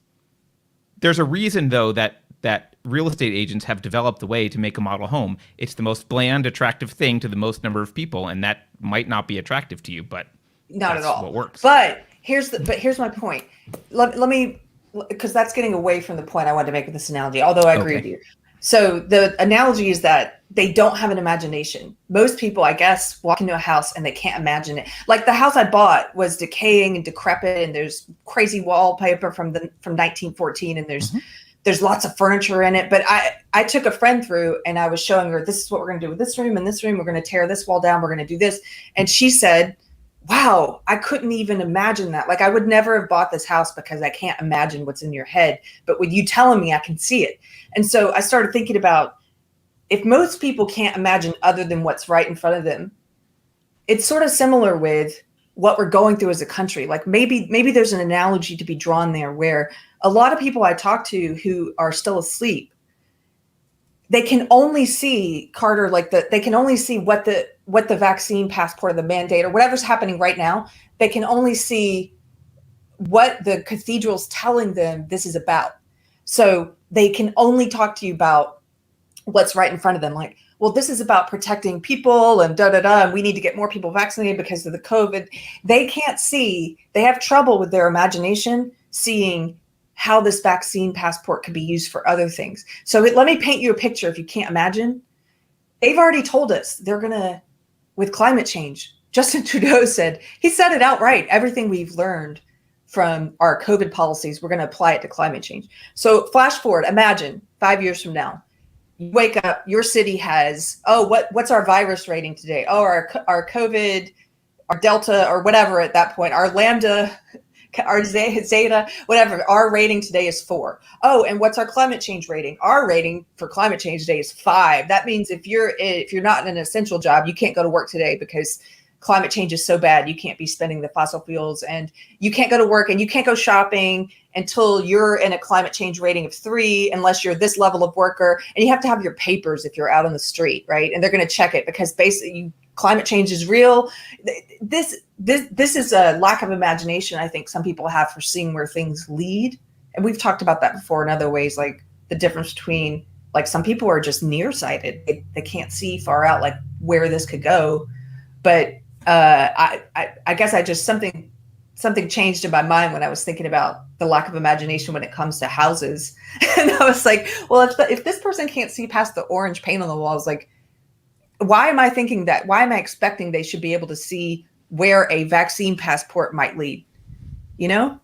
There's a reason, though, that real estate agents have developed a way to make a model home. It's the most bland, attractive thing to the most number of people, and that might not be attractive to you, but not at all. What works. But here's my point. Let me, because that's getting away from the point I wanted to make with this analogy, although I agree with you. So the analogy is that they don't have an imagination. Most people, I guess, walk into a house and they can't imagine it. Like the house I bought was decaying and decrepit, and there's crazy wallpaper from 1914, and there's lots of furniture in it. But I took a friend through and I was showing her, this is what we're going to do with this room and this room. We're going to tear this wall down. We're going to do this. And she said, wow, I couldn't even imagine that. I would never have bought this house because I can't imagine what's in your head. But with you telling me, I can see it. And so I started thinking about, if most people can't imagine other than what's right in front of them, it's sort of similar with what we're going through as a country. Maybe there's an analogy to be drawn there where a lot of people I talk to who are still asleep, they can only see, Carter, they can only see what the vaccine passport or the mandate or whatever's happening right now. They can only see what the cathedral's telling them this is about. So they can only talk to you about what's right in front of them. Well, this is about protecting people and and we need to get more people vaccinated because of the COVID. They can't see, they have trouble with their imagination seeing how this vaccine passport could be used for other things. So let me paint you a picture if you can't imagine. They've already told us they're going to, with climate change, Justin Trudeau said it outright. Everything we've learned from our COVID policies, we're going to apply it to climate change. So flash forward, imagine 5 years from now, you wake up, your city has, what's our virus rating today? Oh, our COVID, our Delta, or whatever at that point, our Lambda, our Zeta, whatever, our rating today is 4. Oh, and what's our climate change rating? Our rating for climate change today is 5. That means if you're not in an essential job, you can't go to work today because climate change is so bad. You can't be spending the fossil fuels, and you can't go to work, and you can't go shopping until you're in a climate change rating of 3, unless you're this level of worker, and you have to have your papers if you're out on the street, right? And they're going to check it because basically climate change is real. This is a lack of imagination I think some people have for seeing where things lead. And we've talked about that before in other ways, like the difference between, some people are just nearsighted. They can't see far out, where this could go. But I guess I just, something changed in my mind when I was thinking about the lack of imagination when it comes to houses. And I was like, well, if this person can't see past the orange paint on the walls, why am I thinking that? Why am I expecting they should be able to see where a vaccine passport might lead? You know,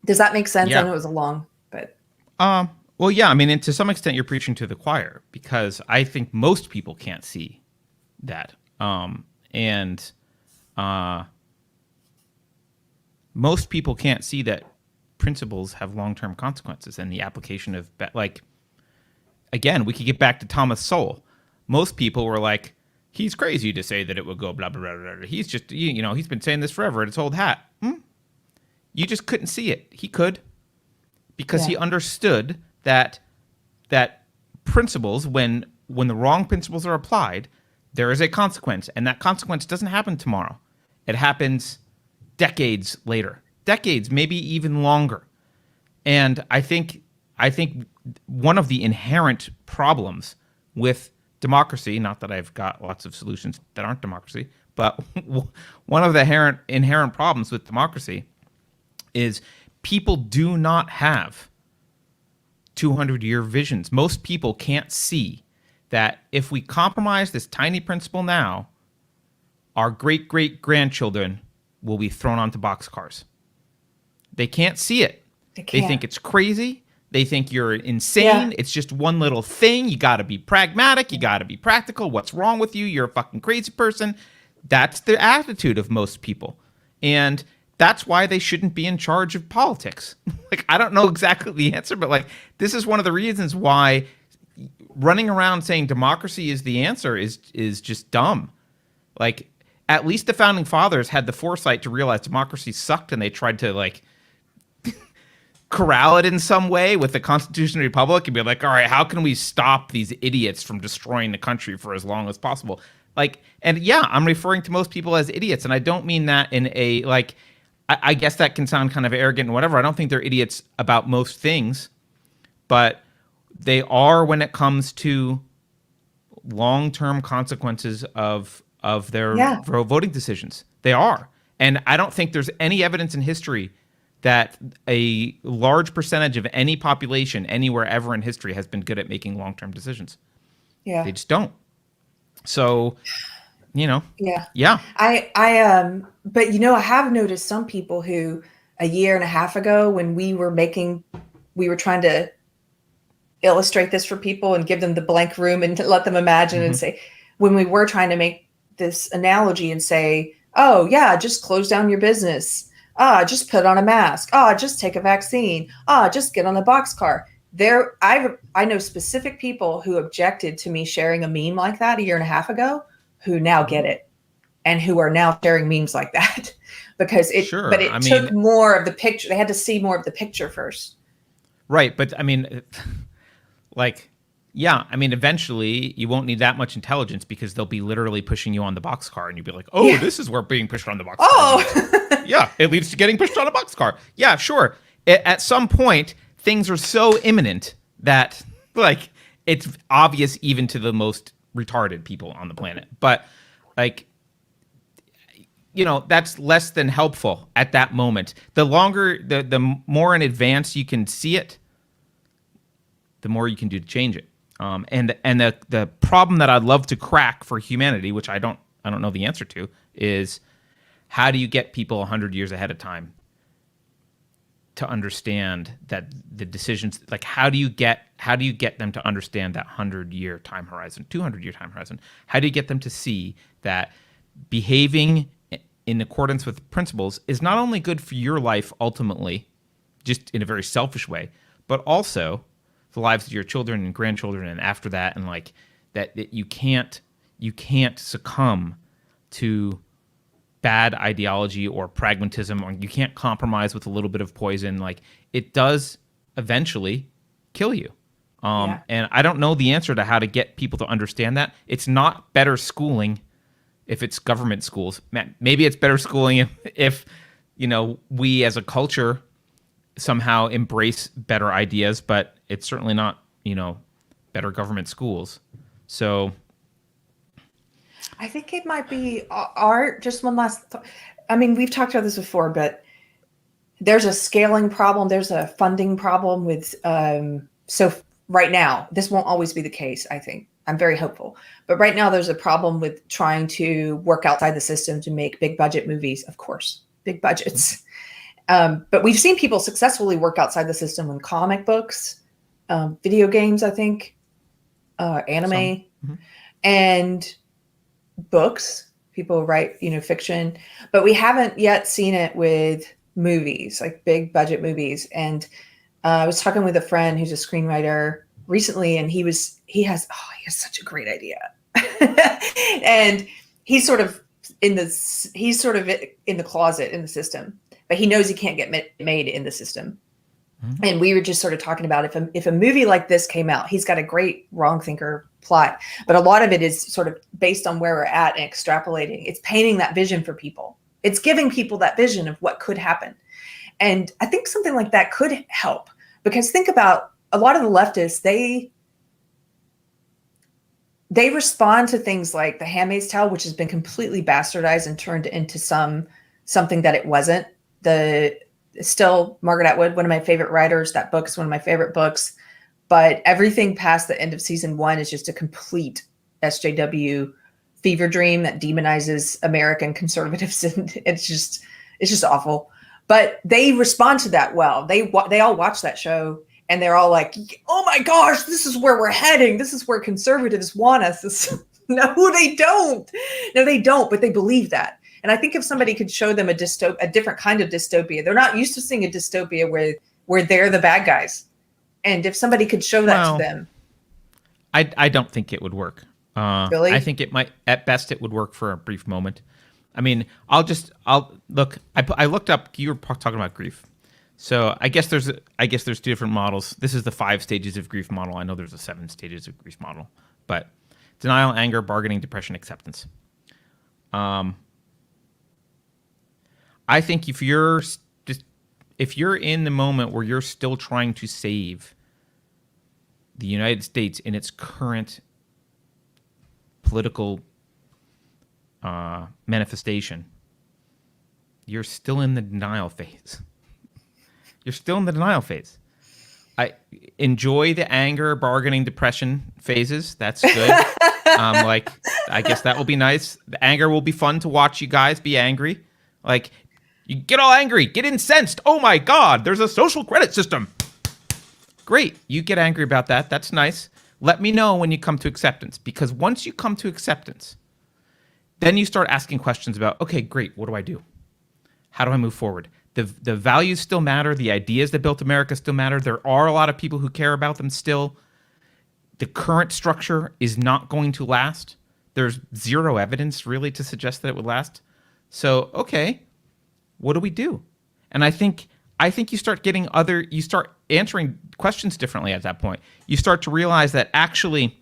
does that make sense? I Yeah. know it was a long, but Well, yeah. I mean, and to some extent, you're preaching to the choir because I think most people can't see that, and most people can't see that principles have long-term consequences and the application of like again, we could get back to Thomas Sowell. Most people were like, he's crazy to say that it would go blah, blah, blah, blah, blah. He's just, he's been saying this forever. It's old hat. You just couldn't see it. He could because he understood that principles, when the wrong principles are applied, there is a consequence. And that consequence doesn't happen tomorrow. It happens decades later. Decades, maybe even longer. And I think one of the inherent problems with democracy, not that I've got lots of solutions that aren't democracy, but one of the inherent problems with democracy is people do not have 200-year visions. Most people can't see that if we compromise this tiny principle now, our great-great-grandchildren will be thrown onto boxcars. They can't see it. They think it's crazy. They think you're insane. It's just one little thing. You got to be pragmatic. You got to be practical. What's wrong with you? You're a fucking crazy person. That's the attitude of most people. And that's why they shouldn't be in charge of politics. Like, I don't know exactly the answer, but like, this is one of the reasons why running around saying democracy is the answer is just dumb. Like, at least the founding fathers had the foresight to realize democracy sucked, and they tried to like corral it in some way with the Constitution of the Republic and be like, all right, how can we stop these idiots from destroying the country for as long as possible? Like, and yeah, I'm referring to most people as idiots, and I don't mean that in a like, I guess that can sound kind of arrogant and whatever. I don't think they're idiots about most things, but they are when it comes to long-term consequences of their voting decisions. They are. And I don't think there's any evidence in history that a large percentage of any population anywhere ever in history has been good at making long-term decisions. Yeah. They just don't. So, Yeah. But I have noticed some people who a year and a half ago, when we were trying to illustrate this for people and give them the blank room and to let them imagine and say, when we were trying to make this analogy and say, oh yeah, just close down your business. Just put on a mask. Just take a vaccine. Just get on the boxcar. I know specific people who objected to me sharing a meme like that a year and a half ago, who now get it, and who are now sharing memes like that because it took more of the picture. They had to see more of the picture first. Right. But I mean, eventually you won't need that much intelligence because they'll be literally pushing you on the boxcar and you'll be like, this is where being pushed on the boxcar. Yeah, it leads to getting pushed on a boxcar. Yeah, sure. At some point, things are so imminent that like it's obvious even to the most retarded people on the planet. But like, that's less than helpful at that moment. The longer, the more in advance you can see it, the more you can do to change it. And the problem that I'd love to crack for humanity, which I don't know the answer to, is how do you get people 100 years ahead of time to understand that the decisions, like how do you get them to understand that 100-year time horizon, 200-year time horizon? How do you get them to see that behaving in accordance with principles is not only good for your life ultimately, just in a very selfish way, but also the lives of your children and grandchildren and after that, and like that you can't succumb to bad ideology or pragmatism, or you can't compromise with a little bit of poison. Like it does eventually kill you. And I don't know the answer to how to get people to understand that. It's not better schooling if it's government schools. Maybe it's better schooling if we as a culture somehow embrace better ideas, but it's certainly not, better government schools. So I think it might be art. Just one last thought. I mean, we've talked about this before, but there's a scaling problem. There's a funding problem with, so right now. This won't always be the case, I think. I'm very hopeful. But right now there's a problem with trying to work outside the system to make big budget movies, of course, big budgets. But we've seen people successfully work outside the system in comic books, video games, I think, anime, and books. People write, fiction, but we haven't yet seen it with movies, like big budget movies. And I was talking with a friend who's a screenwriter recently, and he has such a great idea. And he's sort of in the closet in the system, but he knows he can't get made in the system. Mm-hmm. And we were just sort of talking about if a movie like this came out, he's got a great wrongthinker plot, but a lot of it is sort of based on where we're at and extrapolating. It's painting that vision for people. It's giving people that vision of what could happen. And I think something like that could help, because think about a lot of the leftists, they respond to things like The Handmaid's Tale, which has been completely bastardized and turned into something that it wasn't. Still Margaret Atwood, one of my favorite writers. That book is one of my favorite books. But everything past the end of season 1 is just a complete SJW fever dream that demonizes American conservatives, and it's just awful. But they respond to that well. They all watch that show, and they're all like, "Oh my gosh, this is where we're heading. This is where conservatives want us." No, they don't. No, they don't. But they believe that. And I think if somebody could show them a different kind of dystopia, they're not used to seeing a dystopia where they're the bad guys. And if somebody could show that to them, I don't think it would work. Really? I think it might, at best, it would work for a brief moment. I mean, I'll look. I looked up. You were talking about grief, so I guess there's 2 different models. This is the 5 stages of grief model. I know there's a 7 stages of grief model, but denial, anger, bargaining, depression, acceptance. I think if you're in the moment where you're still trying to save the United States in its current political manifestation, you're still in the denial phase. You're still in the denial phase. I enjoy the anger, bargaining, depression phases. That's good. I guess that will be nice. The anger will be fun to watch you guys be angry. Like, you get all angry, get incensed. Oh my God, there's a social credit system. Great, you get angry about that. That's nice. Let me know when you come to acceptance, because once you come to acceptance, then you start asking questions about, okay, great, what do I do? How do I move forward? The values still matter. The ideas that built America still matter. There are a lot of people who care about them still. The current structure is not going to last. There's zero evidence really to suggest that it would last. So, okay, what do we do? And I think you start answering questions differently at that point. You start to realize that actually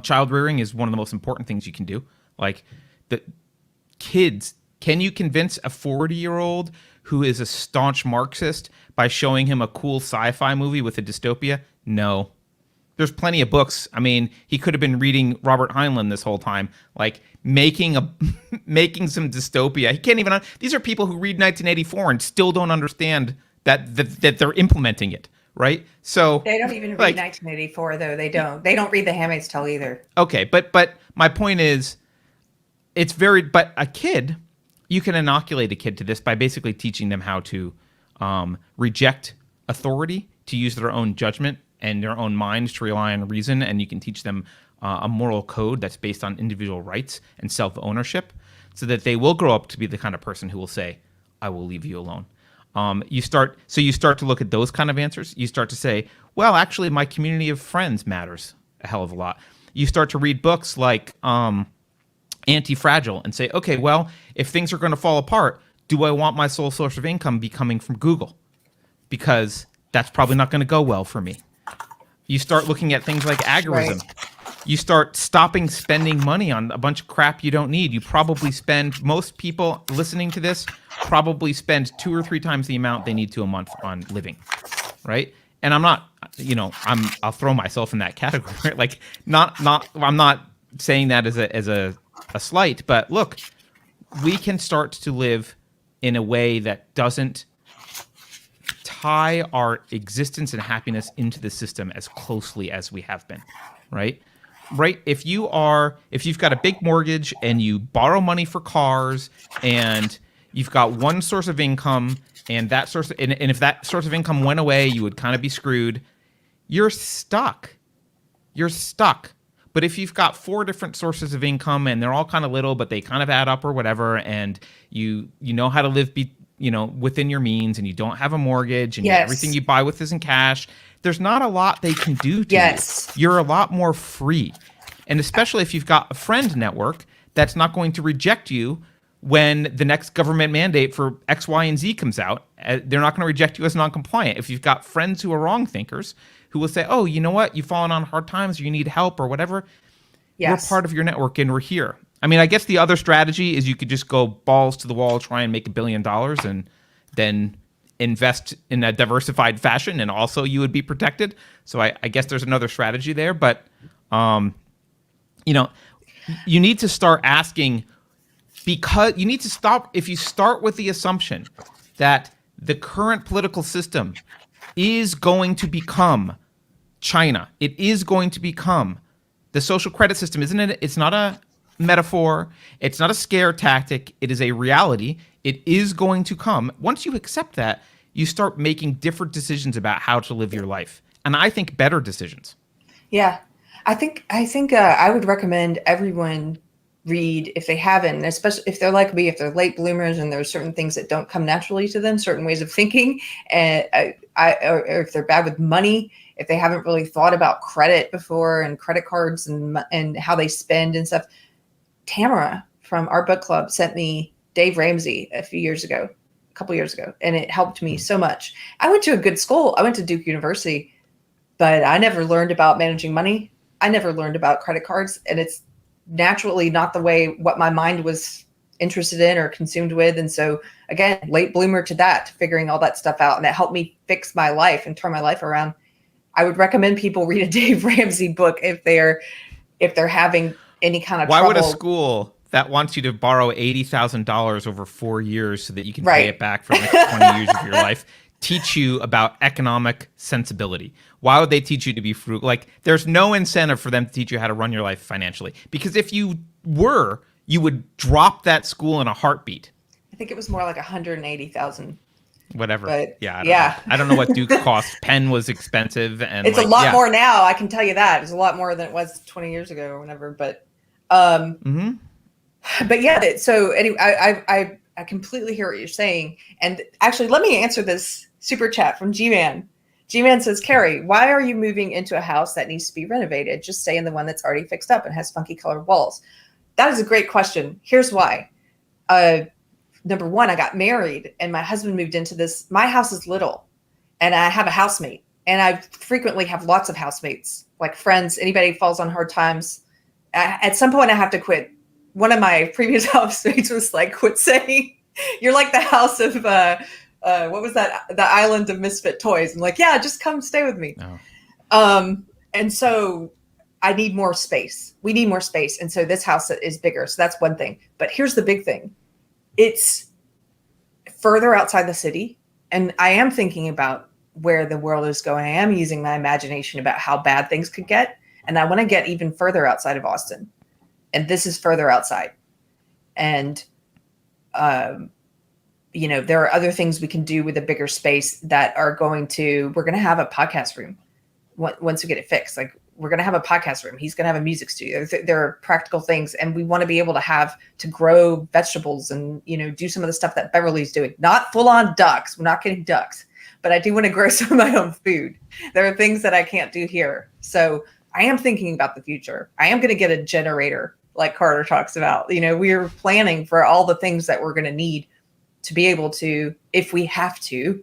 child rearing is one of the most important things you can do. Like, the kids, can you convince a 40-year-old who is a staunch Marxist by showing him a cool sci-fi movie with a dystopia? No. There's plenty of books. I mean, he could have been reading Robert Heinlein this whole time, like making some dystopia. He can't even. These are people who read 1984 and still don't understand that they're implementing it, right? So they don't even read 1984, though. They don't. They don't read The Handmaid's Tale either. Okay, but my point is, but a kid, you can inoculate a kid to this by basically teaching them how to reject authority, to use their own judgment and their own minds to rely on reason, and you can teach them a moral code that's based on individual rights and self-ownership, so that they will grow up to be the kind of person who will say, I will leave you alone. You start to look at those kind of answers. You start to say, well, actually, my community of friends matters a hell of a lot. You start to read books like Anti-Fragile and say, okay, well, if things are going to fall apart, do I want my sole source of income be coming from Google? Because that's probably not going to go well for me. You start looking at things like agorism. Right. You start stopping spending money on a bunch of crap you don't need. You probably most people listening to this probably spend 2 or 3 times the amount they need to a month on living, right? And I'm not, I'll throw myself in that category. Like, I'm not saying that as a slight, but look, we can start to live in a way that doesn't tie our existence and happiness into the system as closely as we have been, right? Right. If you've got a big mortgage and you borrow money for cars and you've got one source of income and and if that source of income went away, you would kind of be screwed. You're stuck. You're stuck. But if you've got 4 different sources of income and they're all kind of little, but they kind of add up or whatever, and you know how to live within your means, and you don't have a mortgage, and everything you buy with is in cash, there's not a lot they can do to you. You're a lot more free. And especially if you've got a friend network that's not going to reject you when the next government mandate for X, Y, and Z comes out. They're not going to reject you as non-compliant. If you've got friends who are wrong thinkers who will say, oh, you know what, you've fallen on hard times or you need help or whatever, we're part of your network and we're here. I mean, I guess the other strategy is you could just go balls to the wall, try and make $1 billion and then invest in a diversified fashion, and also you would be protected. So I guess there's another strategy there. But, you need to start asking, because you need to stop. If you start with the assumption that the current political system is going to become China, it is going to become the social credit system, isn't it? It's not a metaphor. It's not a scare tactic. It is a reality. It is going to come. Once you accept that, you start making different decisions about how to live your life. And I think better decisions. Yeah. I think I would recommend everyone read, if they haven't, especially if they're like me, if they're late bloomers and there are certain things that don't come naturally to them, certain ways of thinking, and or if they're bad with money, if they haven't really thought about credit before and credit cards and how they spend and stuff. Tamara from our book club sent me Dave Ramsey a couple years ago, and it helped me so much. I went to a good school. I went to Duke University, but I never learned about managing money. I never learned about credit cards, and it's naturally not the way what my mind was interested in or consumed with. And so again, late bloomer to that, figuring all that stuff out, and it helped me fix my life and turn my life around. I would recommend people read a Dave Ramsey book if they're having any kind of trouble. Why would a school that wants you to borrow $80,000 over 4 years so that you can pay it back for the next 20 years of your life teach you about economic sensibility? Why would they teach you to be frugal? Like, there's no incentive for them to teach you how to run your life financially. Because if you were, you would drop that school in a heartbeat. I think it was more like 180,000. Whatever. But I don't know what Duke cost. Penn was expensive, and it's a lot more now. I can tell you that it's a lot more than it was 20 years ago or whatever. But, but yeah. So anyway, I completely hear what you're saying. And actually, let me answer this super chat from G-Man. G-Man says, Keri, why are you moving into a house that needs to be renovated? Just stay in the one that's already fixed up and has funky colored walls. That is a great question. Here's why. Number one, I got married and my husband moved into this. My house is little and I have a housemate, and I frequently have lots of housemates, like friends, anybody falls on hard times. At some point I have to quit. One of my previous housemates was like, quit saying you're like the house of, what was that? The Island of Misfit Toys. I'm like, yeah, just come stay with me. Oh. And so I need more space. We need more space. And so this house is bigger. So that's one thing. But here's the big thing. It's further outside the city. And I am thinking about where the world is going. I am using my imagination about how bad things could get. And I want to get even further outside of Austin. And this is further outside. And, there are other things we can do with a bigger space that are we're going to have a podcast room once we get it fixed. Like, we're going to have a podcast room. He's going to have a music studio. There are practical things. And we want to be able to grow vegetables and, do some of the stuff that Beverly's doing. Not full on ducks. We're not getting ducks, but I do want to grow some of my own food. There are things that I can't do here. So I am thinking about the future. I am going to get a generator like Carter talks about. We're planning for all the things that we're going to need to be able to, if we have to,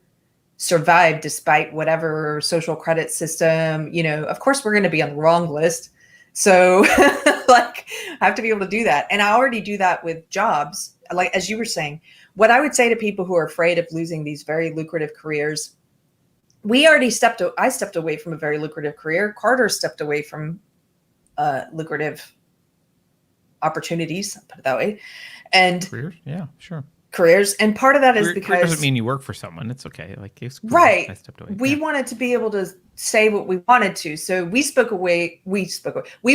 survive despite whatever social credit system. Of course we're going to be on the wrong list. So I have to be able to do that. And I already do that with jobs. Like, as you were saying, what I would say to people who are afraid of losing these very lucrative careers, I stepped away from a very lucrative career. Carter stepped away from lucrative opportunities, I'll put it that way. And careers? Yeah, sure. careers. And part of that is Career doesn't because, mean you work for someone. It's okay. Like, it's cool. right, I stepped away. we wanted to be able to say what we wanted to. So we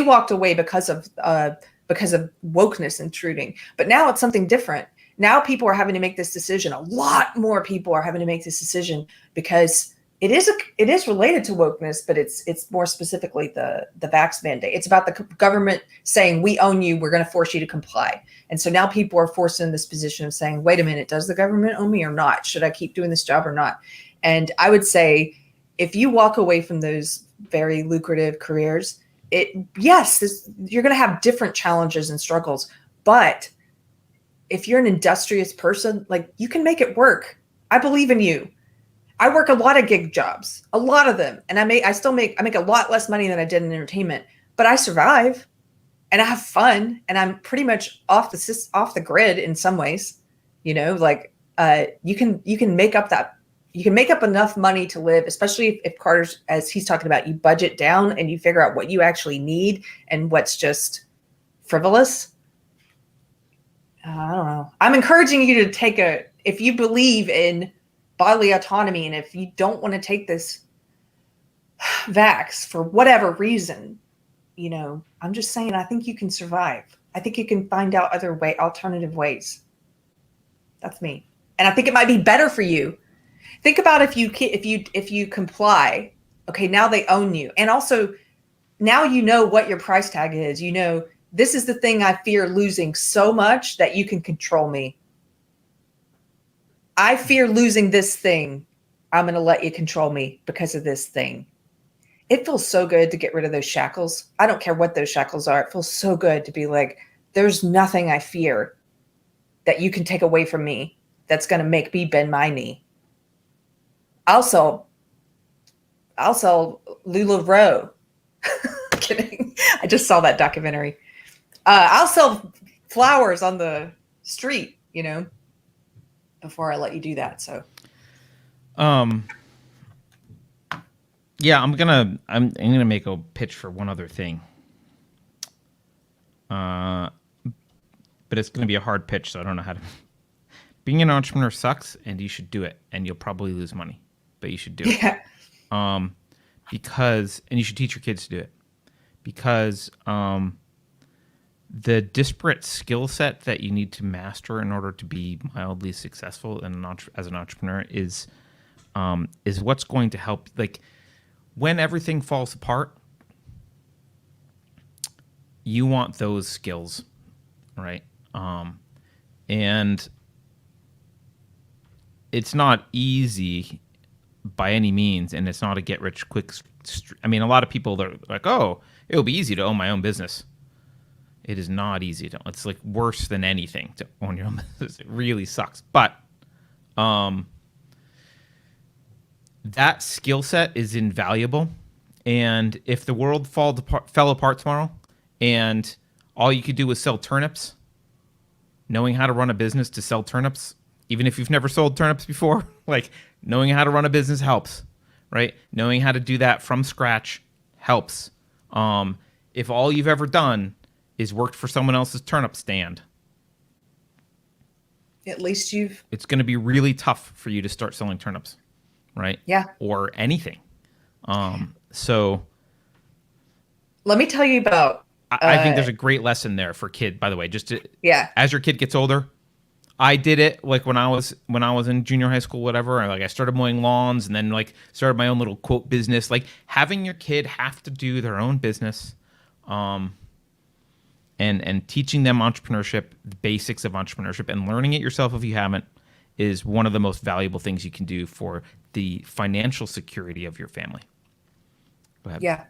walked away because of wokeness intruding. But now it's something different. Now people are having to make this decision. A lot more people are having to make this decision because it is related to wokeness, but it's more specifically the vax mandate. It's about the government saying, we own you, we're going to force you to comply. And so now people are forced in this position of saying, wait a minute, does the government own me or not? Should I keep doing this job or not? And I would say, if you walk away from those very lucrative careers, you're going to have different challenges and struggles. But if you're an industrious person, like, you can make it work. I believe in you. I work a lot of gig jobs, a lot of them. And I make a lot less money than I did in entertainment, but I survive and I have fun, and I'm pretty much off the grid in some ways, you can make up enough money to live, especially if Carter's, as he's talking about, you budget down and you figure out what you actually need and what's just frivolous. I don't know. I'm encouraging you to if you believe in bodily autonomy, and if you don't want to take this vax for whatever reason, I'm just saying, I think you can survive. I think you can find out alternative ways. That's me. And I think it might be better for you. Think about if you comply, okay, now they own you. And also, now you know what your price tag is. This is the thing I fear losing so much that you can control me. I fear losing this thing. I'm going to let you control me because of this thing. It feels so good to get rid of those shackles. I don't care what those shackles are. It feels so good to be like, there's nothing I fear that you can take away from me that's going to make me bend my knee. I'll sell LuLaRoe. Kidding. I just saw that documentary. I'll sell flowers on the street, before I let you do that. So, yeah, I'm gonna make a pitch for one other thing. But it's gonna be a hard pitch, so I don't know how to. Being an entrepreneur sucks, and you should do it, and you'll probably lose money, but you should do it. Yeah. And you should teach your kids to do it, because the disparate skill set that you need to master in order to be mildly successful as an entrepreneur is what's going to help. Like, when everything falls apart, you want those skills, right? And it's not easy by any means, and it's not a get rich quick. A lot of people are like, "Oh, it'll be easy to own my own business." It is not easy to. It's like worse than anything to own your own business. It really sucks. But that skill set is invaluable. And if the world fell apart tomorrow, and all you could do was sell turnips, knowing how to run a business to sell turnips, even if you've never sold turnips before, like, knowing how to run a business helps, right? Knowing how to do that from scratch helps. If all you've ever done is worked for someone else's turnip stand, at least it's going to be really tough for you to start selling turnips, right? Yeah. Or anything. So let me tell you about. I think there's a great lesson there for kid. By the way, yeah. As your kid gets older, I did it like when I was in junior high school, whatever. I started mowing lawns, and then started my own little quote business. Like, having your kid have to do their own business, and teaching them entrepreneurship, the basics of entrepreneurship, and learning it yourself if you haven't, is one of the most valuable things you can do for the financial security of your family. Go ahead. Yeah.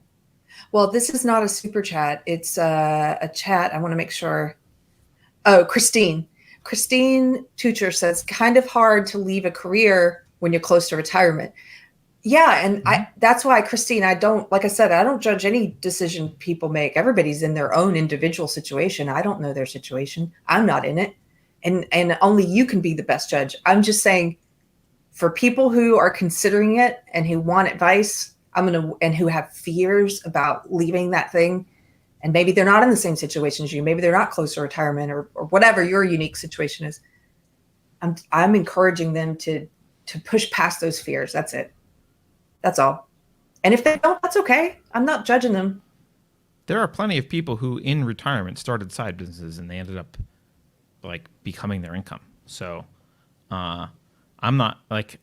Well, this is not a super chat. It's a chat. I want to make sure. Oh, Christine Tucher says, kind of hard to leave a career when you're close to retirement. Yeah. And that's why, Christine, like I said, I don't judge any decision people make. Everybody's in their own individual situation. I don't know their situation. I'm not in it. And only you can be the best judge. I'm just saying, for people who are considering it and who want advice, and who have fears about leaving that thing, and maybe they're not in the same situation as you, maybe they're not close to retirement or whatever your unique situation is. I'm encouraging them to push past those fears. That's it. That's all. And if they don't, that's okay. I'm not judging them. There are plenty of people who in retirement started side businesses and they ended up like becoming their income. So I'm not like,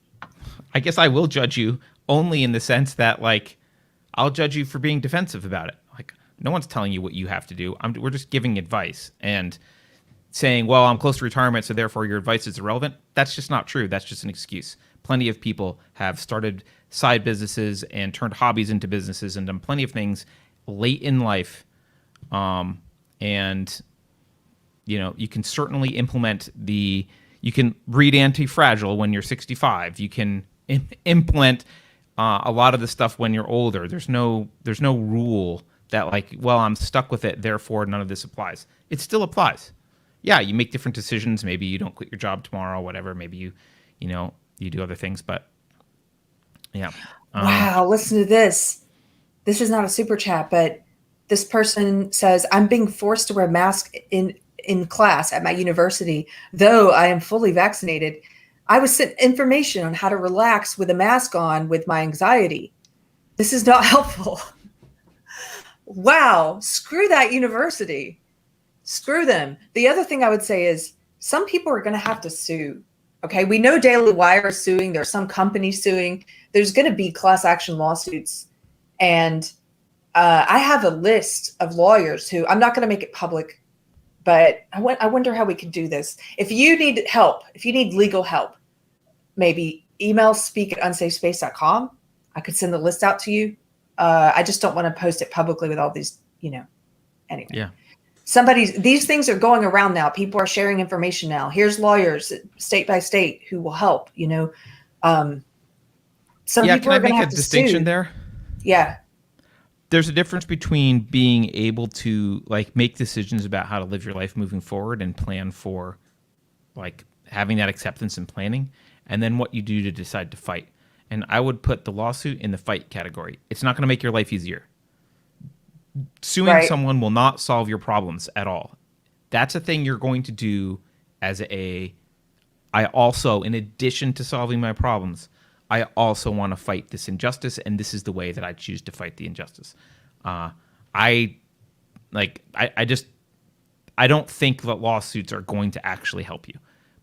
I guess I will judge you only in the sense that like I'll judge you for being defensive about it. Like no one's telling you what you have to do. We're just giving advice and saying, well, I'm close to retirement, so therefore your advice is irrelevant. That's just not true. That's just an excuse. Plenty of people have started side businesses and turned hobbies into businesses and done plenty of things late in life. And, you know, you can certainly implement you can read Anti-Fragile when you're 65. You can implement a lot of the stuff when you're older. There's no rule that like, well, I'm stuck with it, therefore none of this applies. It still applies. Yeah, you make different decisions. Maybe you don't quit your job tomorrow, whatever. Maybe you do other things, but yeah. Wow, listen to this. This is not a super chat, but this person says, I'm being forced to wear a mask in class at my university, though I am fully vaccinated. I was sent information on how to relax with a mask on with my anxiety. This is not helpful. Wow, screw that university. Screw them. The other thing I would say is some people are going to have to sue. Okay, we know Daily Wire is suing. There's some companies suing. There's going to be class action lawsuits. And I have a list of lawyers who, I'm not going to make it public, but I wonder how we could do this. If you need help, if you need legal help, maybe email speak@unsafespace.com. I could send the list out to you. I just don't want to post it publicly with all these, anyway. Yeah. These things are going around now. People are sharing information now. Here's lawyers state by state who will help, some yeah, people can I are going to make have a to distinction sue. there? Yeah. There's a difference between being able to like make decisions about how to live your life moving forward and plan for like having that acceptance and planning, and then what you do to decide to fight. And I would put the lawsuit in the fight category. It's not going to make your life easier. Suing someone will not solve your problems at all. That's a thing you're going to do I also, in addition to solving my problems, I also want to fight this injustice, and this is the way that I choose to fight the injustice. I don't think that lawsuits are going to actually help you,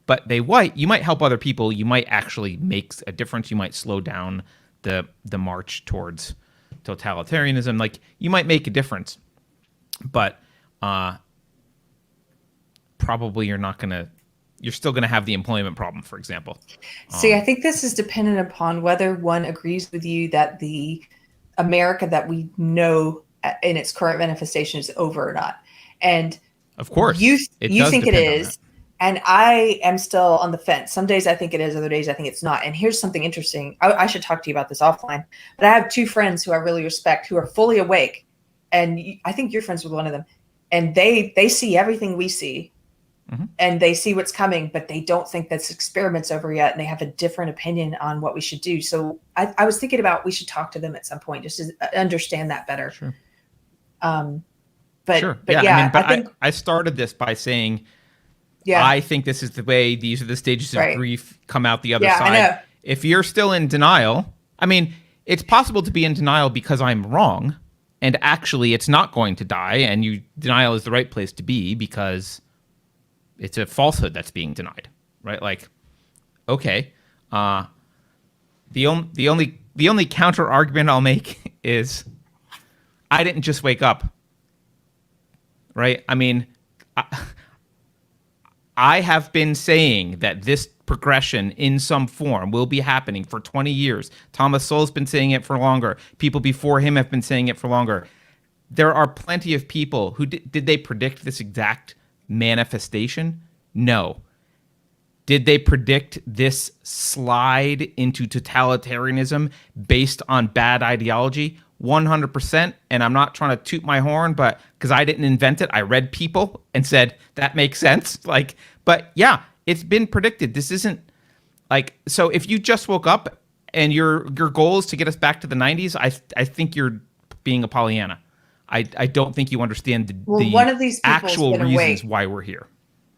but you might help other people. You might actually make a difference. You might slow down the march towards totalitarianism. Like you might make a difference, but probably you're still going to have the employment problem, for example. See, I think this is dependent upon whether one agrees with you that the America that we know in its current manifestation is over or not. And of course, you think it is, and I am still on the fence. Some days I think it is, other days I think it's not. And here's something interesting. I should talk to you about this offline, but I have two friends who I really respect who are fully awake, and I think you're friends with one of them, and they see everything we see. Mm-hmm. And they see what's coming, but they don't think this experiment's over yet. And they have a different opinion on what we should do. So I was thinking about we should talk to them at some point just to understand that better. Sure. But yeah, I think I started this by saying, yeah, I think this is the way, these are the stages of grief, come out the other side. I know. If you're still in denial, I mean, it's possible to be in denial because I'm wrong. And actually it's not going to die. And denial is the right place to be because it's a falsehood that's being denied, right? Like, okay, the only counter argument I'll make is I didn't just wake up, right? I mean, I have been saying that this progression in some form will be happening for 20 years. Thomas Sowell's been saying it for longer. People before him have been saying it for longer. There are plenty of people who did they predict this exact manifestation? No. Did they predict this slide into totalitarianism based on bad ideology? 100%. And I'm not trying to toot my horn, but because I didn't invent it, I read people and said that makes sense. Like, but yeah, it's been predicted. This isn't like, so if you just woke up and your goal is to get us back to the 90s, I think you're being a Pollyanna. I don't think you understand the one of these actual reasons why we're here.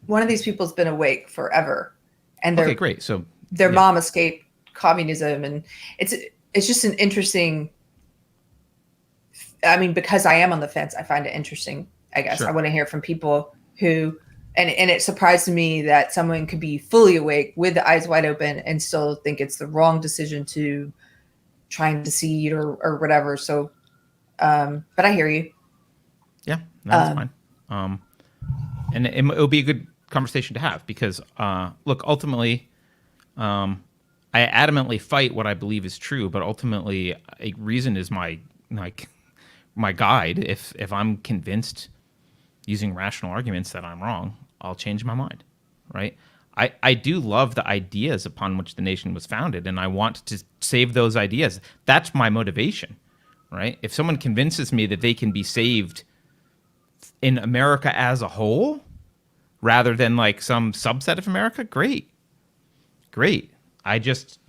One of these people's been awake forever. and Okay, great. So their mom escaped communism, and it's just an interesting. I mean, because I am on the fence, I find it interesting. I guess Sure. I want to hear from people who, and it surprised me that someone could be fully awake with the eyes wide open and still think it's the wrong decision to try and deceive or whatever. So, but I hear you. Yeah, no, that's fine. And it'll be a good conversation to have because, look, ultimately, I adamantly fight what I believe is true, but ultimately, a reason is my guide. If I'm convinced using rational arguments that I'm wrong, I'll change my mind, right? I do love the ideas upon which the nation was founded, and I want to save those ideas. That's my motivation, right? If someone convinces me that they can be saved in America as a whole, rather than like some subset of America, great. I just,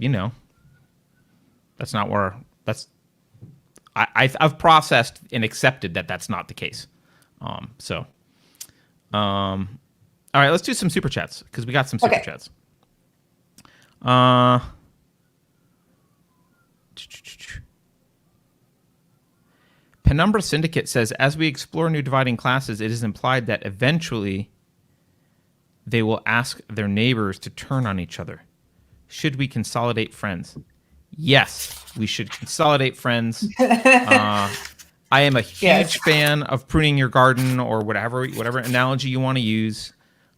that's not where, I've processed and accepted that that's not the case. All right, let's do some super chats because we got some super chats. Penumbra Syndicate says, as we explore new dividing classes, it is implied that eventually they will ask their neighbors to turn on each other. Should we consolidate friends? Yes, we should consolidate friends. I am a huge fan of pruning your garden or whatever analogy you want to use.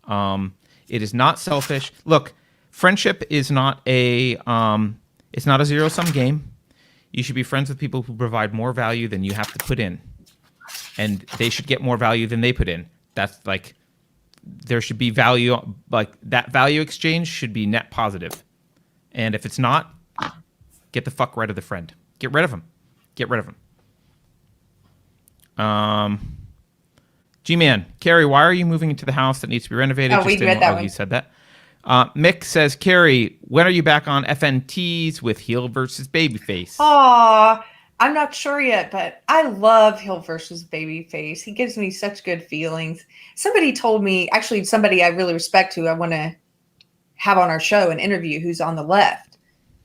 It is not selfish. Look, friendship is not it's not a zero-sum game. You should be friends with people who provide more value than you have to put in. And they should get more value than they put in. That's like, there should be value, like that value exchange should be net positive. And if it's not, get the fuck rid of the friend. Get rid of him. G-Man, Keri, why are you moving into the house that needs to be renovated? Oh, we read that one. You said that. Mick says, Keri, when are you back on FNTs with heel versus babyface? Aw, I'm not sure yet, but I love heel versus babyface. He gives me such good feelings. Somebody told me, actually somebody I really respect who I want to have on our show and interview, who's on the left,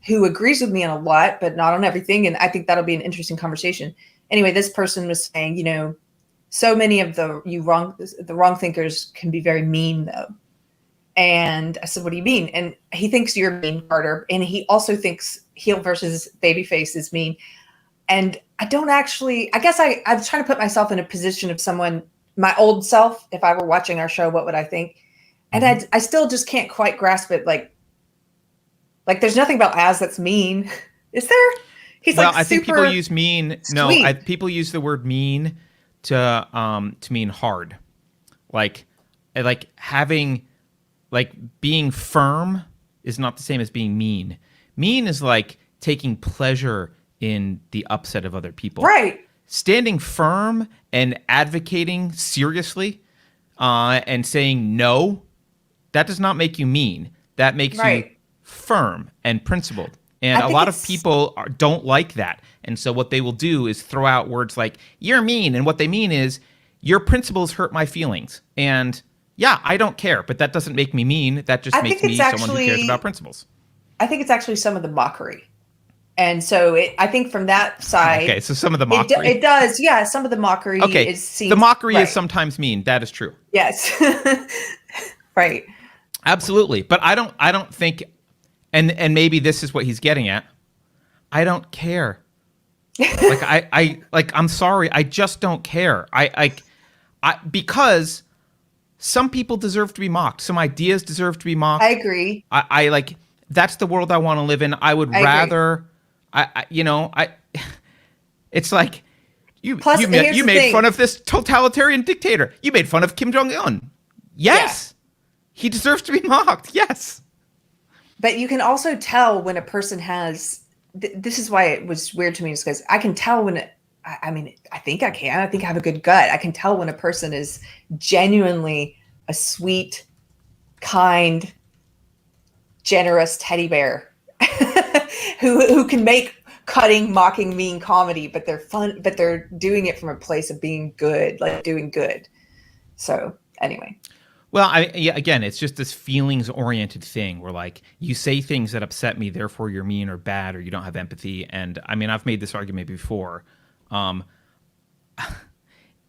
who agrees with me on a lot, but not on everything. And I think that'll be an interesting conversation. Anyway, this person was saying, so many of the wrong thinkers can be very mean though. And I said, what do you mean? And he thinks you're mean, Carter. And he also thinks heel versus babyface is mean. And I don't actually, I guess I'm trying to put myself in a position of someone, my old self, if I were watching our show, what would I think? And I still just can't quite grasp it. Like there's nothing about Az that's mean. Is there? He's I think people use mean. Sweet. No, people use the word mean to mean hard. Like having, like being firm is not the same as being mean. Mean is like taking pleasure in the upset of other people. Right. Standing firm and advocating seriously and saying no, that does not make you mean. That makes you firm and principled. And a lot of people don't like that. And so what they will do is throw out words like, you're mean. And what they mean is, your principles hurt my feelings. And yeah, I don't care, but that doesn't make me mean. That just makes me someone who cares about principles. I think it's actually some of the mockery. And so I think from that side. Okay, so some of the mockery. It does, yeah. Some of the mockery is seen. The mockery is sometimes mean. That is true. Yes. Right. Absolutely. But I don't think, and maybe this is what he's getting at. I don't care. I'm sorry. I just don't care. Because some people deserve to be mocked. Some ideas deserve to be mocked. I agree. That's the world I want to live in. I would rather, it's like, you made fun of this totalitarian dictator. You made fun of Kim Jong-un. Yes. Yeah. He deserves to be mocked. Yes. But you can also tell when a person has, this is why it was weird to me, is because I can tell when, I think I can. I think I have a good gut. I can tell when a person is genuinely a sweet, kind, generous teddy bear who can make cutting, mocking, mean comedy, but they're fun, but they're doing it from a place of being good, like doing good. So anyway. Well, yeah, again, it's just this feelings-oriented thing where, like, you say things that upset me, therefore you're mean or bad or you don't have empathy. And I mean, I've made this argument before. Um,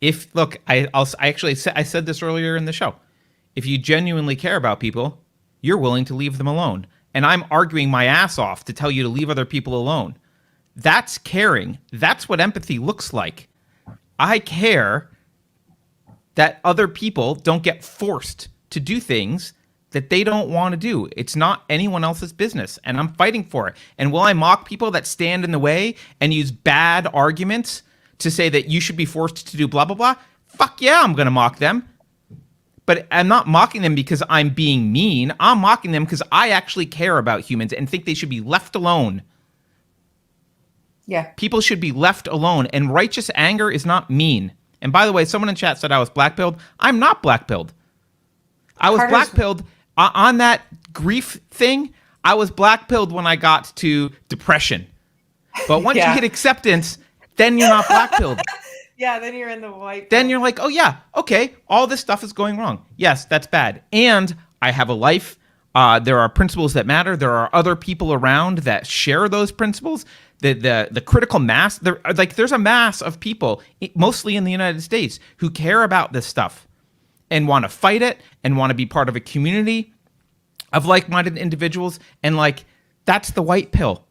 if look, I said this earlier in the show. If you genuinely care about people, you're willing to leave them alone. And I'm arguing my ass off to tell you to leave other people alone. That's caring. That's what empathy looks like. I care that other people don't get forced to do things that they don't want to do. It's not anyone else's business, and I'm fighting for it. And will I mock people that stand in the way and use bad arguments to say that you should be forced to do blah, blah, blah? Fuck yeah, I'm going to mock them. But I'm not mocking them because I'm being mean. I'm mocking them because I actually care about humans and think they should be left alone. Yeah. People should be left alone, and righteous anger is not mean. And by the way, someone in chat said I was black-pilled. I'm not black-pilled. I was black-pilled on that grief thing. I was black-pilled when I got to depression. But once you hit acceptance, then you're not black-pilled. Yeah, then you're in the white. Then you're like, oh yeah, okay, all this stuff is going wrong. Yes, that's bad. And I have a life. There are principles that matter. There are other people around that share those principles. The critical mass, there's a mass of people, mostly in the United States, who care about this stuff and want to fight it and want to be part of a community of like-minded individuals. And like, that's the white pill.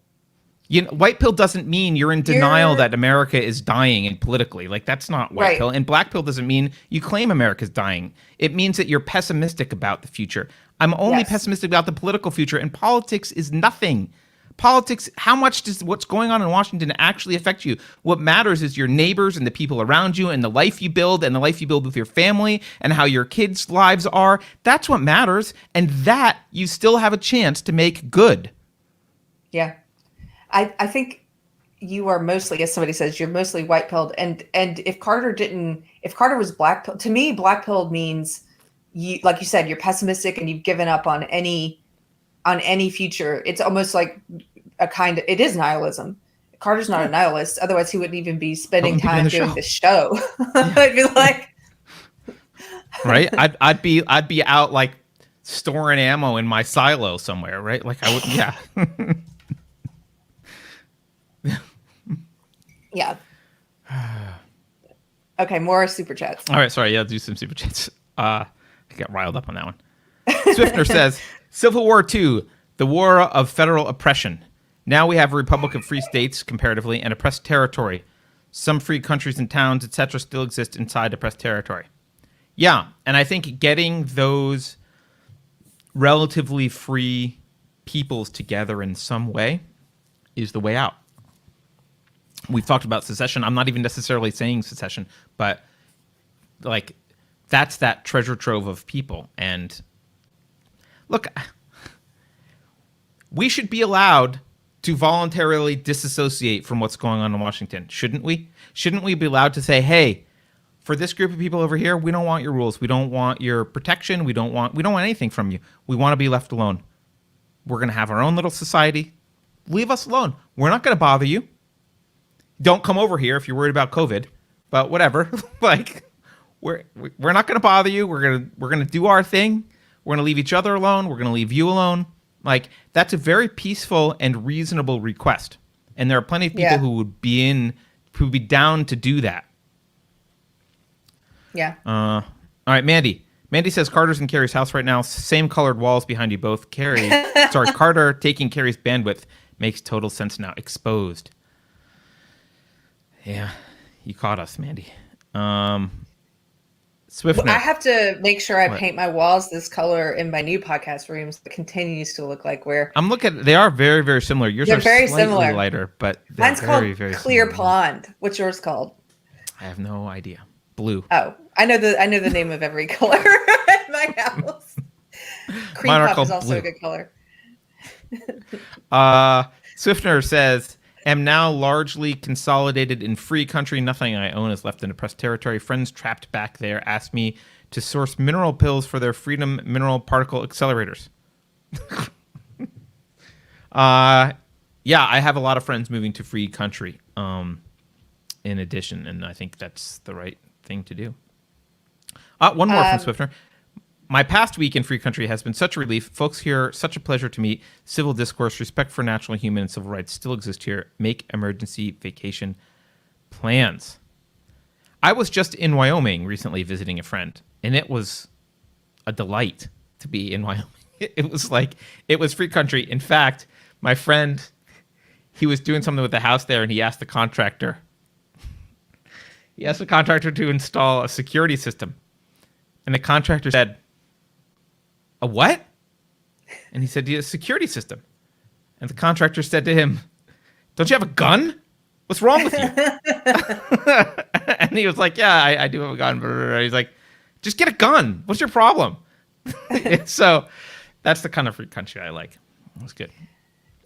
You know, white pill doesn't mean you're in denial that America is dying and politically. Like, that's not white pill. And black pill doesn't mean you claim America's dying. It means that you're pessimistic about the future. I'm only pessimistic about the political future, and politics is nothing. Politics, how much does what's going on in Washington actually affect you? What matters is your neighbors and the people around you and the life you build and the life you build with your family and how your kids' lives are. That's what matters, and that you still have a chance to make good. Yeah. I think you are mostly, as somebody says, you're mostly white-pilled. And if Carter was black-pilled, to me, black-pilled means, you, like you said, you're pessimistic and you've given up on any future. It's almost like it is nihilism. Carter's not a nihilist. Otherwise, he wouldn't even be spending time doing the show. I'd be like, right? I'd be out like storing ammo in my silo somewhere, right? Like I would, yeah. Yeah. Okay, more super chats. All right, sorry. Yeah, do some super chats. I got riled up on that one. Swiftner says, Civil War II, the war of federal oppression. Now we have a republic of free states, comparatively, and oppressed territory. Some free countries and towns, etc., still exist inside oppressed territory. Yeah, and I think getting those relatively free peoples together in some way is the way out. We've talked about secession. I'm not even necessarily saying secession, but like that's that treasure trove of people. And look, we should be allowed to voluntarily disassociate from what's going on in Washington, shouldn't we? Shouldn't we be allowed to say, hey, for this group of people over here, we don't want your rules. We don't want your protection. We don't want anything from you. We want to be left alone. We're going to have our own little society. Leave us alone. We're not going to bother you. Don't come over here if you're worried about COVID, but whatever. Like, we're not going to bother you. We're gonna do our thing. We're gonna leave each other alone. We're gonna leave you alone. Like, that's a very peaceful and reasonable request, and there are plenty of people who would be down to do that. Yeah. All right, Mandy. Mandy says Carter's in Keri's house right now. Same colored walls behind you both. Carter taking Keri's bandwidth makes total sense now. Exposed. Yeah, you caught us, Mandy. Swiftner. Well, I have to make sure I paint my walls this color in my new podcast rooms. It continues to look like where I'm looking. They are very, very similar. Yours are very slightly lighter, but mine's very, called very Clear similar. Pond. What's yours called? I have no idea. Blue. Oh, I know the name of every color in my house. Cream Mine are puff called is also blue. a good color. Swiftner says, am now largely consolidated in free country. Nothing I own is left in oppressed territory. Friends trapped back there asked me to source mineral pills for their freedom mineral particle accelerators. Yeah, I have a lot of friends moving to free country in addition, and I think that's the right thing to do. One more from Swiftner. My past week in free country has been such a relief. Folks here, such a pleasure to meet. Civil discourse, respect for natural, human, and civil rights still exist here. Make emergency vacation plans. I was just in Wyoming recently visiting a friend, and it was a delight to be in Wyoming. It was free country. In fact, my friend, he was doing something with the house there, and he asked the contractor to install a security system. And the contractor said, "A what?" And he said, "Yeah, a security system." And the contractor said to him, "Don't you have a gun? What's wrong with you?" And he was like, "Yeah, I do have a gun." He's like, "Just get a gun. What's your problem?" So that's the kind of free country I like. It was good.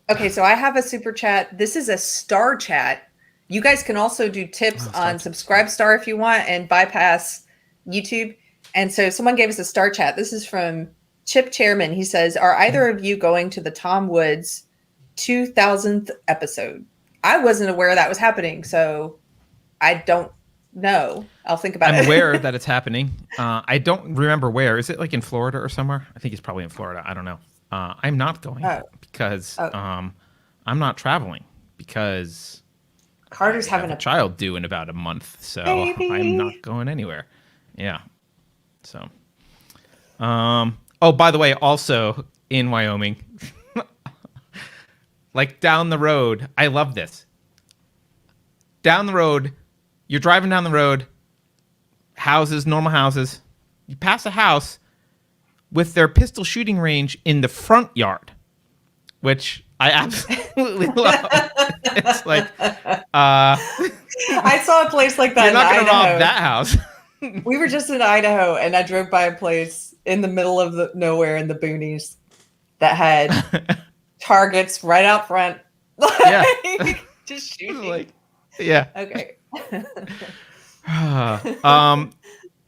Okay, so I have a super chat. This is a star chat. You guys can also do tips on Subscribe Star if you want and bypass YouTube. And so someone gave us a star chat. This is from Chip Chairman. He says, "Are either of you going to the Tom Woods 2000th episode?" I wasn't aware that was happening, so I don't know. I'll think about it. I'm aware that it's happening. I don't remember where. Is it like in Florida or somewhere? I think it's probably in Florida. I don't know. I'm not going because I'm not traveling because Carter's having a child due in about a month, so baby. I'm not going anywhere. Yeah. So, oh, by the way, also in Wyoming, like down the road, I love this. Down the road, you're driving down the road, houses, normal houses. You pass a house with their pistol shooting range in the front yard, which I absolutely love. It's like, I saw a place like that. You're not going to rob that house. We were just in Idaho, and I drove by a place in the middle of the nowhere in the boonies that had targets right out front. Yeah. Just shooting. Like, yeah. Okay.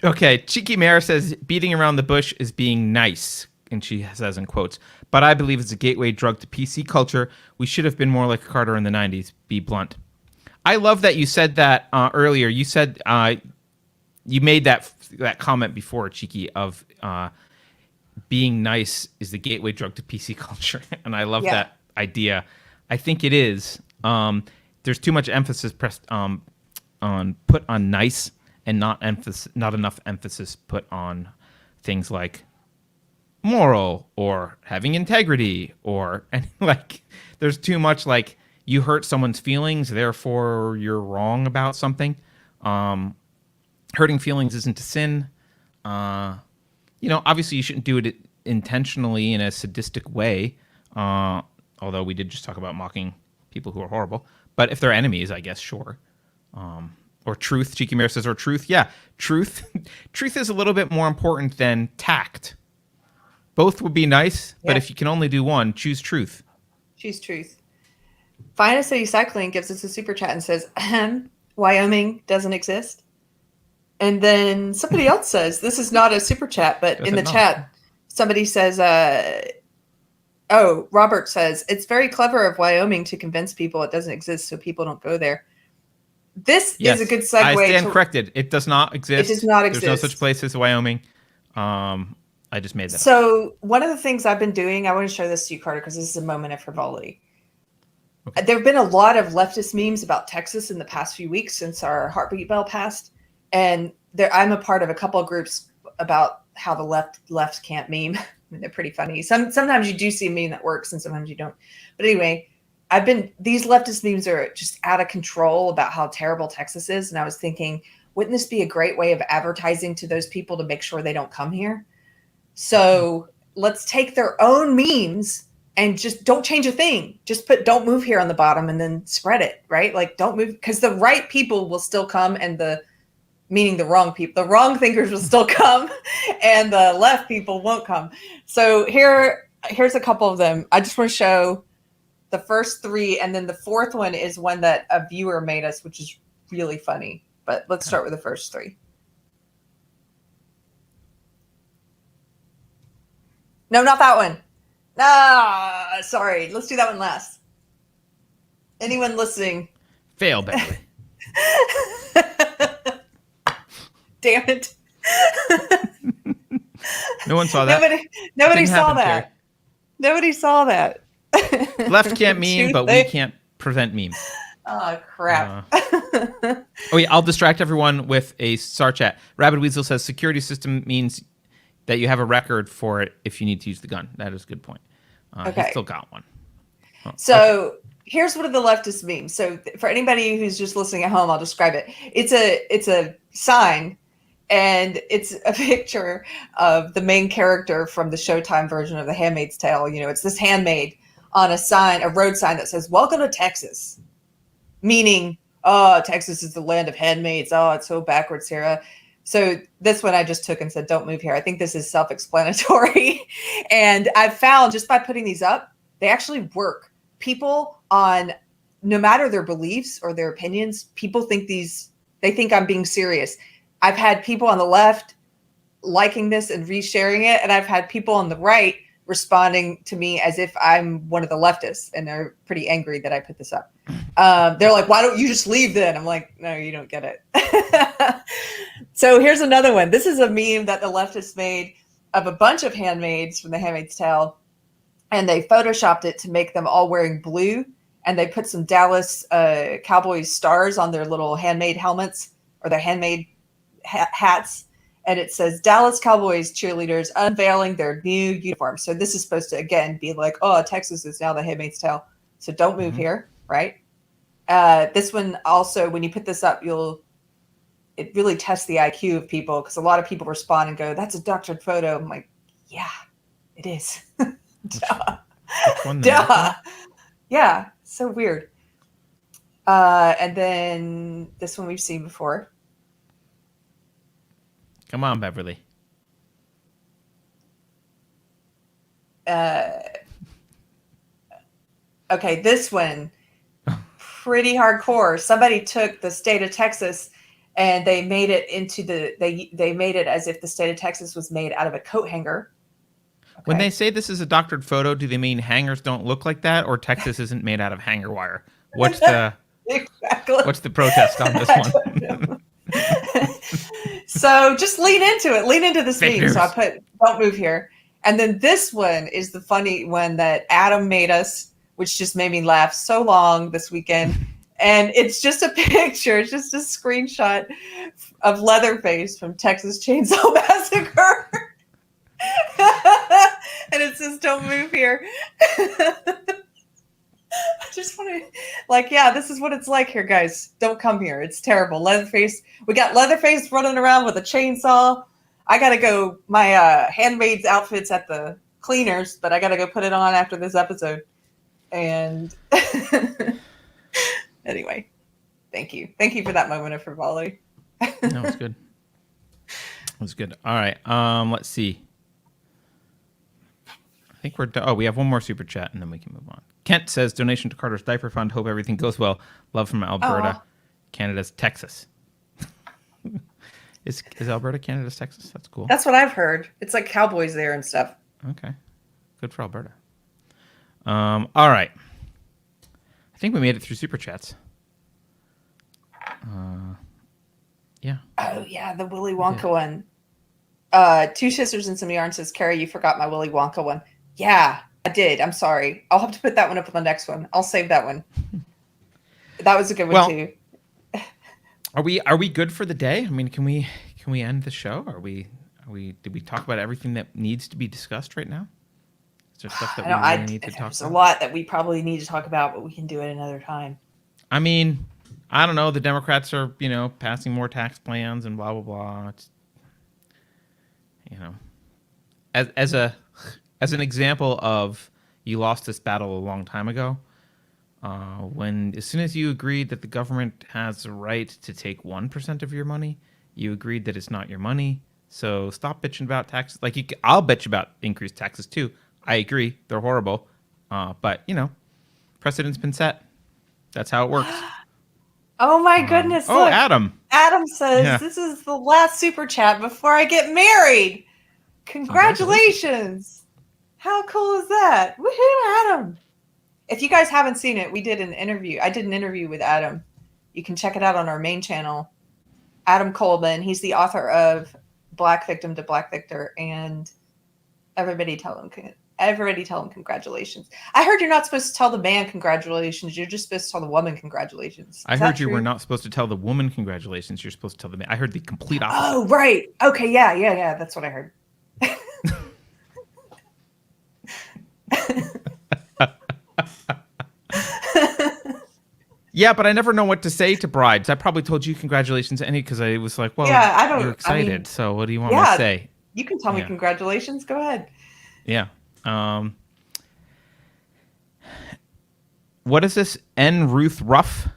Okay. Cheeky Mare says, "Beating around the bush is being nice." And she says in quotes, "But I believe it's a gateway drug to PC culture. We should have been more like Carter in the 90s. Be blunt." I love that you said that earlier. You said you made that comment before, Cheeky, of being nice is the gateway drug to PC culture. And I love that idea. I think it is. There's too much emphasis put on nice and not enough emphasis put on things like moral or having integrity or and like there's too much like you hurt someone's feelings, therefore you're wrong about something. Hurting feelings isn't a sin. Obviously you shouldn't do it intentionally in a sadistic way. Although we did just talk about mocking people who are horrible. But if they're enemies, I guess, sure. Or truth, Cheeky Mare says, or truth. Yeah, truth. Truth is a little bit more important than tact. Both would be nice, but if you can only do one, choose truth. Choose truth. Finest City Cycling gives us a super chat and says, Wyoming doesn't exist. And then somebody else says, this is not a super chat, but in the chat, somebody says, Robert says, "It's very clever of Wyoming to convince people it doesn't exist so people don't go there." This is a good segue. I stand corrected. It does not exist. It does not exist. There's no such place as Wyoming. I just made that up. So one of the things I've been doing, I want to show this to you, Carter, because this is a moment of frivolity. Okay. There have been a lot of leftist memes about Texas in the past few weeks since our heartbeat bell passed. And I'm a part of a couple of groups about how the left can't meme. They're pretty funny. Sometimes you do see a meme that works and sometimes you don't. But anyway, these leftist memes are just out of control about how terrible Texas is. And I was thinking, wouldn't this be a great way of advertising to those people to make sure they don't come here? So let's take their own memes and just don't change a thing. Just put "don't move here" on the bottom and then spread it, right? Like don't move, because the right people will still come and meaning the wrong people, the wrong thinkers will still come and the left people won't come. So here's a couple of them. I just want to show the first three. And then the fourth one is one that a viewer made us, which is really funny, but let's start with the first three. No, not that one. Sorry. Let's do that one last. Anyone listening? Fail, Bodily. Damn it. No one saw that. Nobody Didn't saw happen, that. Keri. Nobody saw that. Left can't meme, but we can't prevent memes. Oh, crap. Oh yeah, I'll distract everyone with a SAR chat. Rabid Weasel says security system means that you have a record for it if you need to use the gun. That is a good point. Okay. He still got one. Oh, so okay. here's one of the leftist memes. So for anybody who's just listening at home, I'll describe it. It's a sign, and it's a picture of the main character from the Showtime version of The Handmaid's Tale. You know, it's this handmaid on a sign, a road sign that says, "Welcome to Texas," meaning, oh, Texas is the land of handmaids. Oh, it's so backwards, Sarah. So this one I just took and said, don't move here. I think this is self-explanatory. And I've found just by putting these up, they actually work. People on, no matter their beliefs or their opinions, people think they think I'm being serious. I've had people on the left liking this and resharing it. And I've had people on the right responding to me as if I'm one of the leftists, and they're pretty angry that I put this up. They're like, why don't you just leave then? I'm like, no, you don't get it. So here's another one. This is a meme that the leftists made of a bunch of handmaids from The Handmaid's Tale, and they photoshopped it to make them all wearing blue, and they put some Dallas Cowboys stars on their little handmade helmets or their handmade hats. And it says Dallas Cowboys cheerleaders unveiling their new uniforms. So this is supposed to, again, be like, oh, Texas is now The Handmaid's Tale. So don't move here, right? This one also, when you put this up, it really tests the IQ of people, because a lot of people respond and go, that's a doctored photo. I'm like, yeah, it is. Duh. Which one? Duh. Yeah, so weird. And then this one we've seen before. Come on, Beverly. Okay, this one, pretty hardcore. Somebody took the state of Texas and they made it into they made it as if the state of Texas was made out of a coat hanger. Okay. When they say this is a doctored photo, do they mean hangers don't look like that, or Texas isn't made out of hanger wire? What's the what's the protest on this one? So just lean into it. Lean into this meme. Figures. So I put, don't move here. And then this one is the funny one that Adam made us, which just made me laugh so long this weekend. And it's just a picture. It's just a screenshot of Leatherface from Texas Chainsaw Massacre. And it says, don't move here. I just want to, like, yeah, this is what it's like here, guys. Don't come here. It's terrible. Leatherface. We got Leatherface running around with a chainsaw. I got to go. My handmaid's outfit's at the cleaners, but I got to go put it on after this episode. And anyway, thank you. Thank you for that moment of frivolity. No, it's good. It was good. All right. Let's see. I think we're done. Oh, we have one more super chat, and then we can move on. Kent says, donation to Carter's diaper fund. Hope everything goes well. Love from Alberta. Canada's Texas. Is Alberta Canada's Texas? That's cool. That's what I've heard. It's like cowboys there and stuff. Okay. Good for Alberta. All right. I think we made it through super chats. Yeah. Oh, yeah, the Willy Wonka one. Two Sisters and Some Yarn says, Keri, you forgot my Willy Wonka one. Yeah, I did. I'm sorry. I'll have to put that one up on the next one. I'll save that one. That was a good one too. Are we good for the day? I mean, can we end the show? Did we talk about everything that needs to be discussed right now? Is there stuff that we really need to talk about? There's a lot that we probably need to talk about, but we can do it another time. I mean, I don't know. The Democrats are, passing more tax plans and blah blah blah. It's, as an example of you lost this battle a long time ago. As soon as you agreed that the government has the right to take 1% of your money, you agreed that it's not your money. So stop bitching about taxes. I'll bitch about increased taxes too. I agree, they're horrible. But precedent's been set. That's how it works. Oh my goodness! Look, Adam. Adam says this is the last super chat before I get married. Congratulations! How cool is that? Woohoo, Adam! If you guys haven't seen it, I did an interview with Adam. You can check it out on our main channel. Adam Coleman. He's the author of Black Victim to Black Victor and Everybody tell him congratulations. I heard you're not supposed to tell the man congratulations. You're just supposed to tell the woman congratulations. I heard you were not supposed to tell the woman congratulations. You're supposed to tell the man. I heard the complete opposite. Oh, right. Okay, yeah. That's what I heard. Yeah, but I never know what to say to brides. I probably told you congratulations because I was like, well, yeah, I don't. You're excited. I mean, so what do you want me to say? You can tell me congratulations. Go ahead. Yeah. What is this? N. Ruth Ruff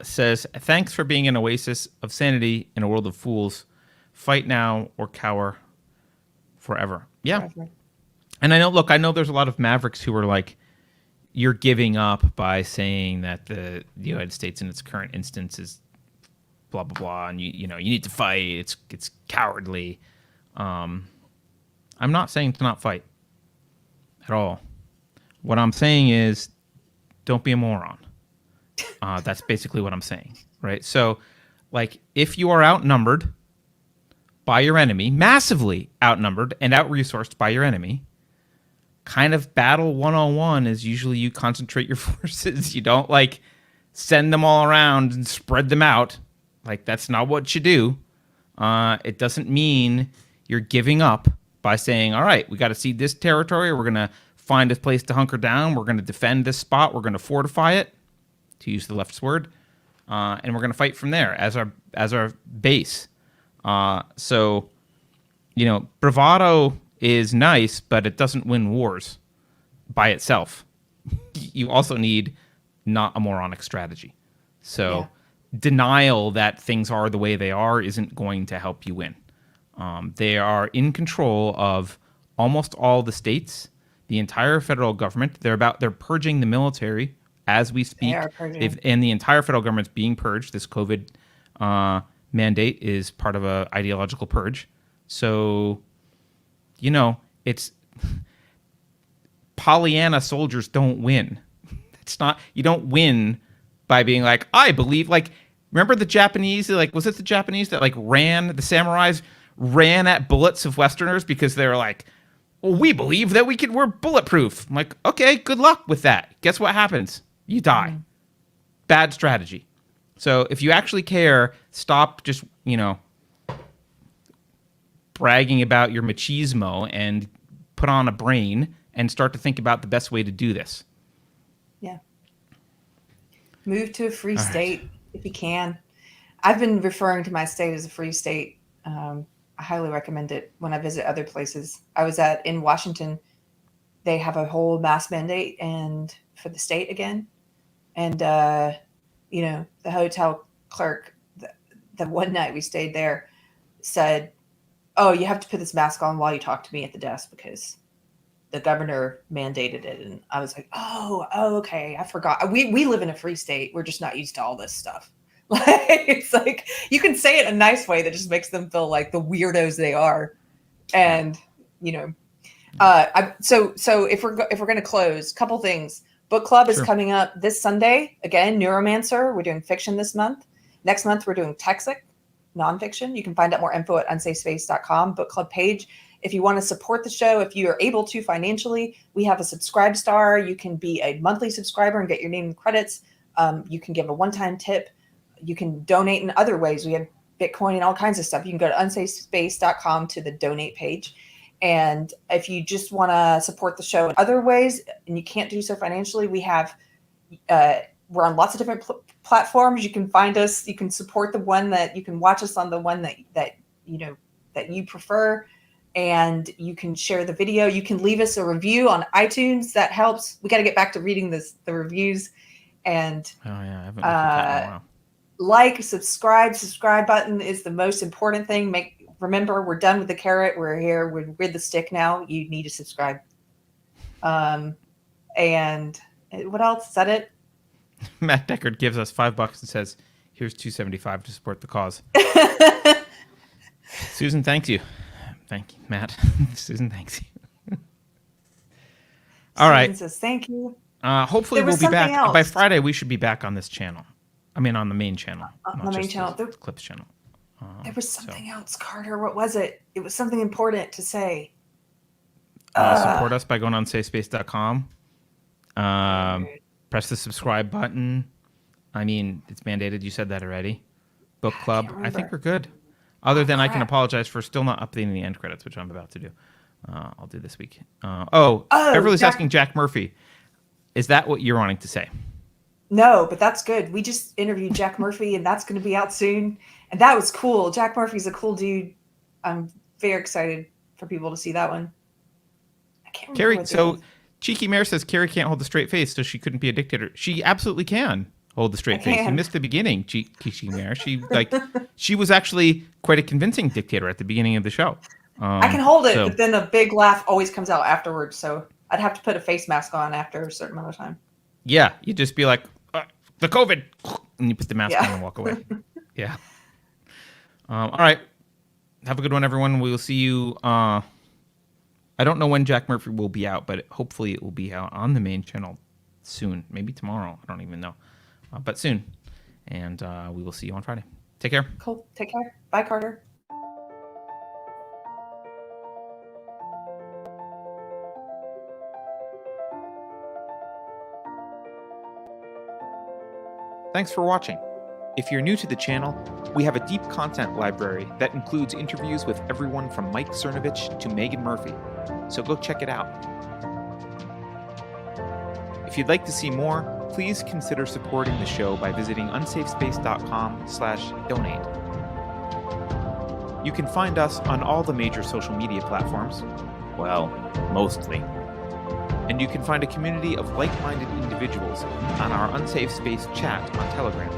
says, thanks for being an oasis of sanity in a world of fools. Fight now or cower forever. Yeah. Forever. And I know there's a lot of mavericks who are like, you're giving up by saying that the United States in its current instance is blah, blah, blah. And you need to fight. It's cowardly. I'm not saying to not fight at all. What I'm saying is don't be a moron. That's basically what I'm saying, right? So, like, if you are outnumbered by your enemy, massively outnumbered and out-resourced by your enemy, kind of battle 101 is usually you concentrate your forces. You don't, like, send them all around and spread them out. Like, that's not what you do. It doesn't mean you're giving up by saying, all right, we got to cede this territory. We're going to find a place to hunker down. We're going to defend this spot. We're going to fortify it, to use the left's word, and we're going to fight from there as our base. So, bravado is nice, but it doesn't win wars by itself. You also need not a moronic strategy. So denial that things are the way they are isn't going to help you win. They are in control of almost all the states, the entire federal government. They're purging the military as we speak. And the entire federal government's being purged. This COVID mandate is part of a ideological purge. So, it's Pollyanna soldiers don't win. It's not, you don't win by being like, I believe, like, remember the Japanese, like, was it the Japanese that, like, the samurais ran at bullets of Westerners because they were like, well, we believe that we're bulletproof. I'm like, okay, good luck with that. Guess what happens? You die. Mm-hmm. Bad strategy. So if you actually care, stop just, bragging about your machismo and put on a brain and start to think about the best way to do this. Yeah. Move to a free state if you can. I've been referring to my state as a free state. I highly recommend it when I visit other places. I was in Washington. They have a whole mask mandate and for the state again. And, the hotel clerk, the one night we stayed there, said, oh, you have to put this mask on while you talk to me at the desk because the governor mandated it. And I was like, oh, okay. I forgot. We live in a free state. We're just not used to all this stuff. Like, it's like, you can say it in a nice way that just makes them feel like the weirdos they are. And, so if we're going to close, couple things. Book club is coming up this Sunday. Again, Neuromancer. We're doing fiction this month. Next month, we're doing Texic, nonfiction. You can find out more info at unsafespace.com, book club page. If you want to support the show, if you are able to financially, we have a Subscribe Star. You can be a monthly subscriber and get your name and credits. You can give a one-time tip. You can donate in other ways. We have Bitcoin and all kinds of stuff. You can go to unsafespace.com to the donate page. And if you just want to support the show in other ways and you can't do so financially, we have we're on lots of different platforms. You can find us. You can support the one that you can watch us on, the one that you prefer, and you can share the video. You can leave us a review on iTunes. That helps. We got to get back to reading the reviews. And I haven't looked at that in a while. Like, subscribe button is the most important thing. Remember, we're done with the carrot. We're here with the stick now. You need to subscribe. And what else? Is that it? Matt Deckard gives us $5 and says, here's $2.75 to support the cause. Susan thanks you. Thank you, Matt. Susan thanks you. All right. Susan says thank you. Hopefully we'll be back. By Friday, we should be back on this channel. I mean, on the main channel. On the main channel. The Clips channel. There was something else, Carter. What was it? It was something important to say. Support us by going on safespace.com. Press the subscribe button. I mean, it's mandated. You said that already. Book club. I think we're good. Other than I can apologize for still not updating the end credits, which I'm about to do. I'll do this week. Beverly's asking Jack Murphy. Is that what you're wanting to say? No, but that's good. We just interviewed Jack Murphy, and that's going to be out soon. And that was cool. Jack Murphy's a cool dude. I'm very excited for people to see that one. I can't remember. Keri, so Cheeky Mare says Keri can't hold a straight face, so she couldn't be a dictator. She absolutely can hold the straight face. You missed the beginning, Cheeky Mare. She was actually quite a convincing dictator at the beginning of the show. I can hold it, but then a big laugh always comes out afterwards. So I'd have to put a face mask on after a certain amount of time. Yeah, you just be like, the COVID, and you put the mask on and walk away. Yeah. All right. Have a good one, everyone. We will see you. I don't know when Jack Murphy will be out, but hopefully it will be out on the main channel soon. Maybe tomorrow. I don't even know. But soon. And we will see you on Friday. Take care. Cool. Take care. Bye, Carter. Thanks for watching. If you're new to the channel, we have a deep content library that includes interviews with everyone from Mike Cernovich to Megan Murphy, so go check it out. If you'd like to see more, please consider supporting the show by visiting unsafespace.com/donate. You can find us on all the major social media platforms, well, mostly. And you can find a community of like-minded individuals on our Unsafe Space chat on Telegram.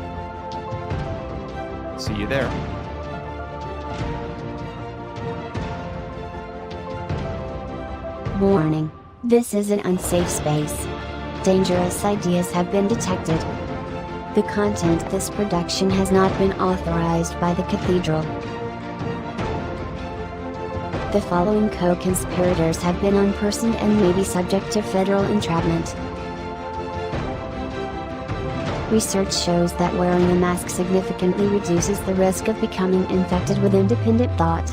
See you there. Warning. This is an unsafe space. Dangerous ideas have been detected. The content of this production has not been authorized by the Cathedral. The following co-conspirators have been unpersoned and may be subject to federal entrapment. Research shows that wearing a mask significantly reduces the risk of becoming infected with independent thought.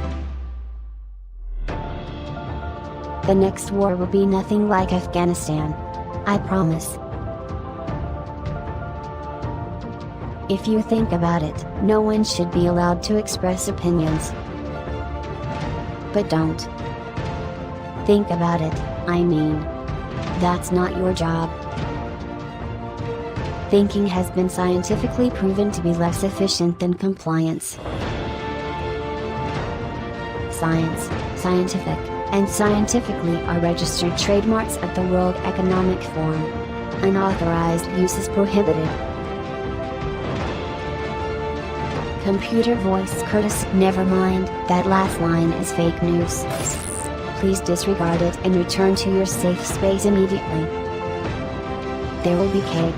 The next war will be nothing like Afghanistan. I promise. If you think about it, no one should be allowed to express opinions. But don't. Think about it, I mean. That's not your job. Thinking has been scientifically proven to be less efficient than compliance. Science, scientific, and scientifically are registered trademarks of the World Economic Forum. Unauthorized use is prohibited. Computer voice courtesy. Never mind, that last line is fake news. Please disregard it and return to your safe space immediately. There will be cake.